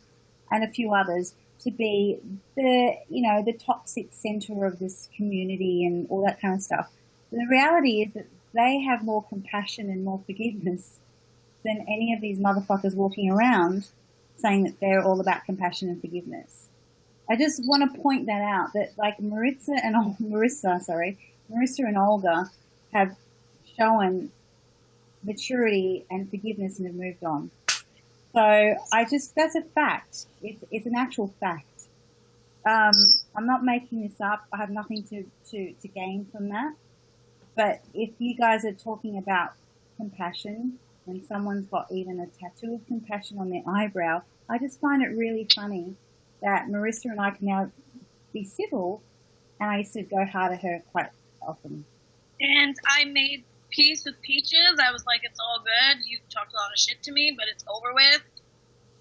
S2: and a few others, to be the toxic center of this community and all that kind of stuff. But the reality is that they have more compassion and more forgiveness than any of these motherfuckers walking around saying that they're all about compassion and forgiveness. I just want to point that out, that like Marissa and Olga have shown maturity and forgiveness and have moved on. So that's a fact. It's an actual fact. I'm not making this up. I have nothing to gain from that. But if you guys are talking about compassion and someone's got even a tattoo of compassion on their eyebrow, I just find it really funny that Marissa and I can now be civil, and I used to go hard at her quite often.
S3: And I made peace with Peaches. I was like, it's all good. You talked a lot of shit to me, but it's over with.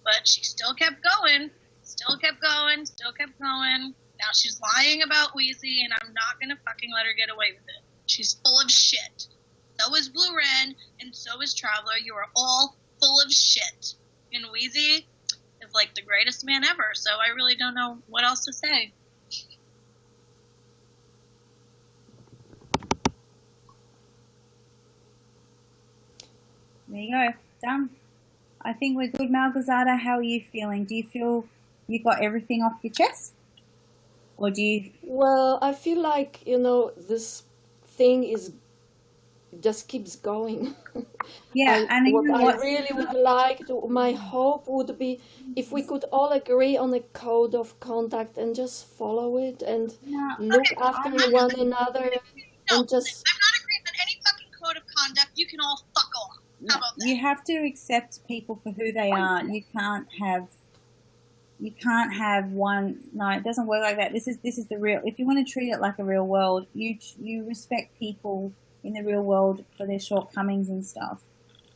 S3: But she still kept going. Now she's lying about Wheezy, and I'm not going to fucking let her get away with it. She's full of shit. So is Blue Wren, and so is Traveler. You are all full of shit. And Wheezy is like the greatest man ever, so I really don't know what else to say.
S2: There you go. Done. I think we're good, Malgazada. How are you feeling? Do you feel you got everything off your chest? Or do you...
S1: Well, I feel like, this thing just keeps going.
S2: Yeah,
S1: I really would like to, my hope would be if we could all agree on a code of conduct and just follow it and look after one another.
S3: No,
S1: and just...
S3: I'm not agreeing on any fucking code of conduct. You can all fuck off. How about that?
S2: You have to accept people for who they are. You can't have one. No, it doesn't work like that. This is the real. If you want to treat it like a real world, you respect people in the real world for their shortcomings and stuff.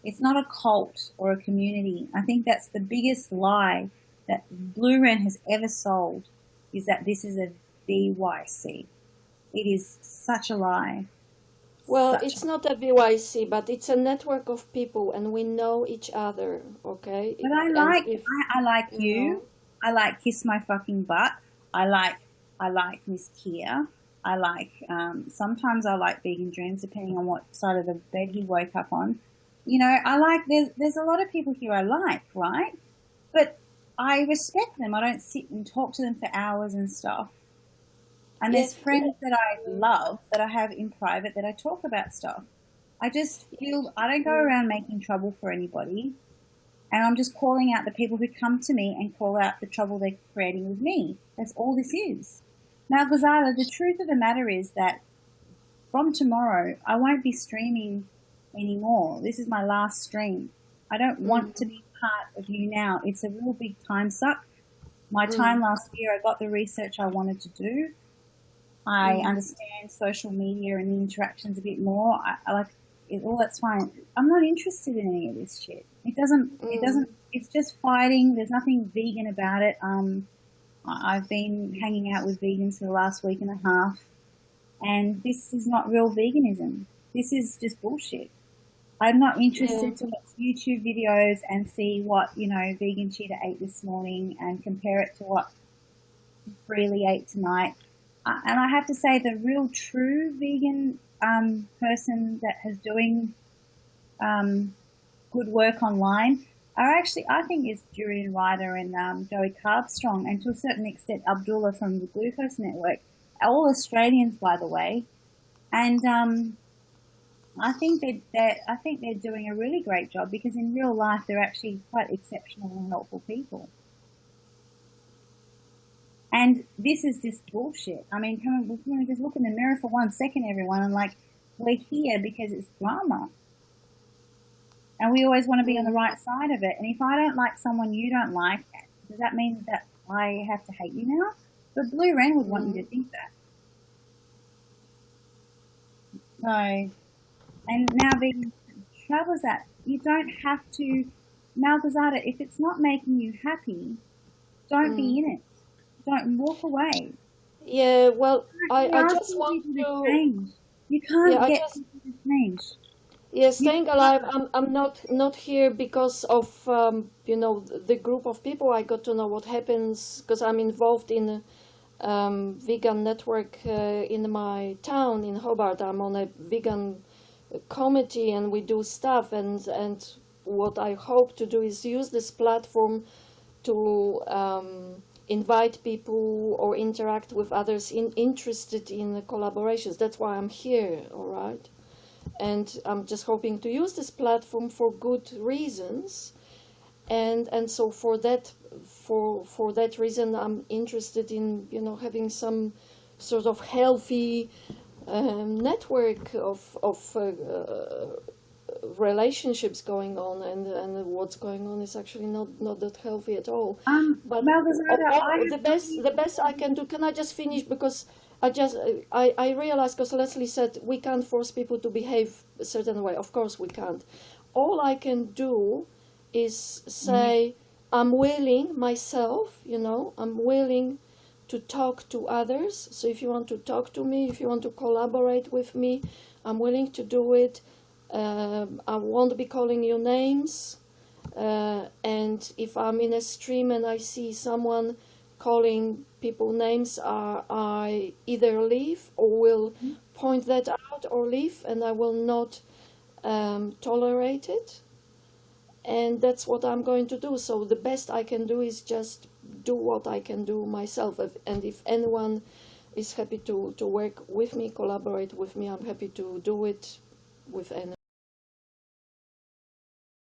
S2: It's not a cult or a community. I think that's the biggest lie that Blue Wren has ever sold, is that this is a VYC. It is such a lie.
S1: Well, it's not a VYC, but it's a network of people, and we know each other, okay?
S2: But I like you. I like Kiss My Fucking Butt. I like Miss Kia. I like, sometimes I like Vegan Dreams, depending on what side of the bed he woke up on. There's a lot of people here I like, right? But I respect them. I don't sit and talk to them for hours and stuff. And there's friends that I love that I have in private that I talk about stuff. I just feel I don't go around making trouble for anybody. And I'm just calling out the people who come to me and call out the trouble they're creating with me. That's all this is. Now, Gazala, the truth of the matter is that from tomorrow, I won't be streaming anymore. This is my last stream. I don't want to be part of Younow. It's a real big time suck. My time last year, I got the research I wanted to do. I understand social media and the interactions a bit more. I like it all. That's fine. I'm not interested in any of this shit. It doesn't, it's just fighting. There's nothing vegan about it. I've been hanging out with vegans for the last week and a half, and this is not real veganism. This is just bullshit. I'm not interested to watch YouTube videos and see what, Vegan Cheetah ate this morning and compare it to what Freely ate tonight. And I have to say the real true vegan person that is doing good work online are actually, I think, is Julian Ryder and Joey Carbstrong, and to a certain extent Abdullah from the Glucose Network, all Australians, by the way. And I think they're doing a really great job, because in real life they're actually quite exceptional and helpful people. And this is just bullshit. I mean, come on, just look in the mirror for 1 second, everyone, and we're here because it's drama. And we always want to be on the right side of it. And if I don't like someone you don't like, does that mean that I have to hate you now? But Blue Wren would want you to think that. So, and now the trouble is that you don't have to, Malgazada, if it's not making you happy, don't be in it. Don't walk away.
S1: Yeah, well, I just want to
S2: change. You can't get people to change.
S1: Yes,
S2: You,
S1: staying alive. I'm not here because of the group of people. I got to know what happens because I'm involved in a vegan network in my town in Hobart. I'm on a vegan committee and we do stuff. And what I hope to do is use this platform to invite people or interact with others interested in collaborations. That's why I'm here. All right. And I'm just hoping to use this platform for good reasons, and so for that reason I'm interested in having some sort of healthy network of relationships going on, and what's going on is actually not that healthy at all. But
S2: Malgorzata, I have
S1: the best I can do. Can I just finish? Because I realize, because Leslie said we can't force people to behave a certain way. Of course we can't. All I can do is say I'm willing myself. I'm willing to talk to others. So if you want to talk to me, if you want to collaborate with me, I'm willing to do it. I won't be calling you names. And if I'm in a stream and I see someone calling people names, I either leave or will point that out or leave, and I will not tolerate it. And that's what I'm going to do. So the best I can do is just do what I can do myself. And if anyone is happy to work with me, collaborate with me, I'm happy to do it with anyone.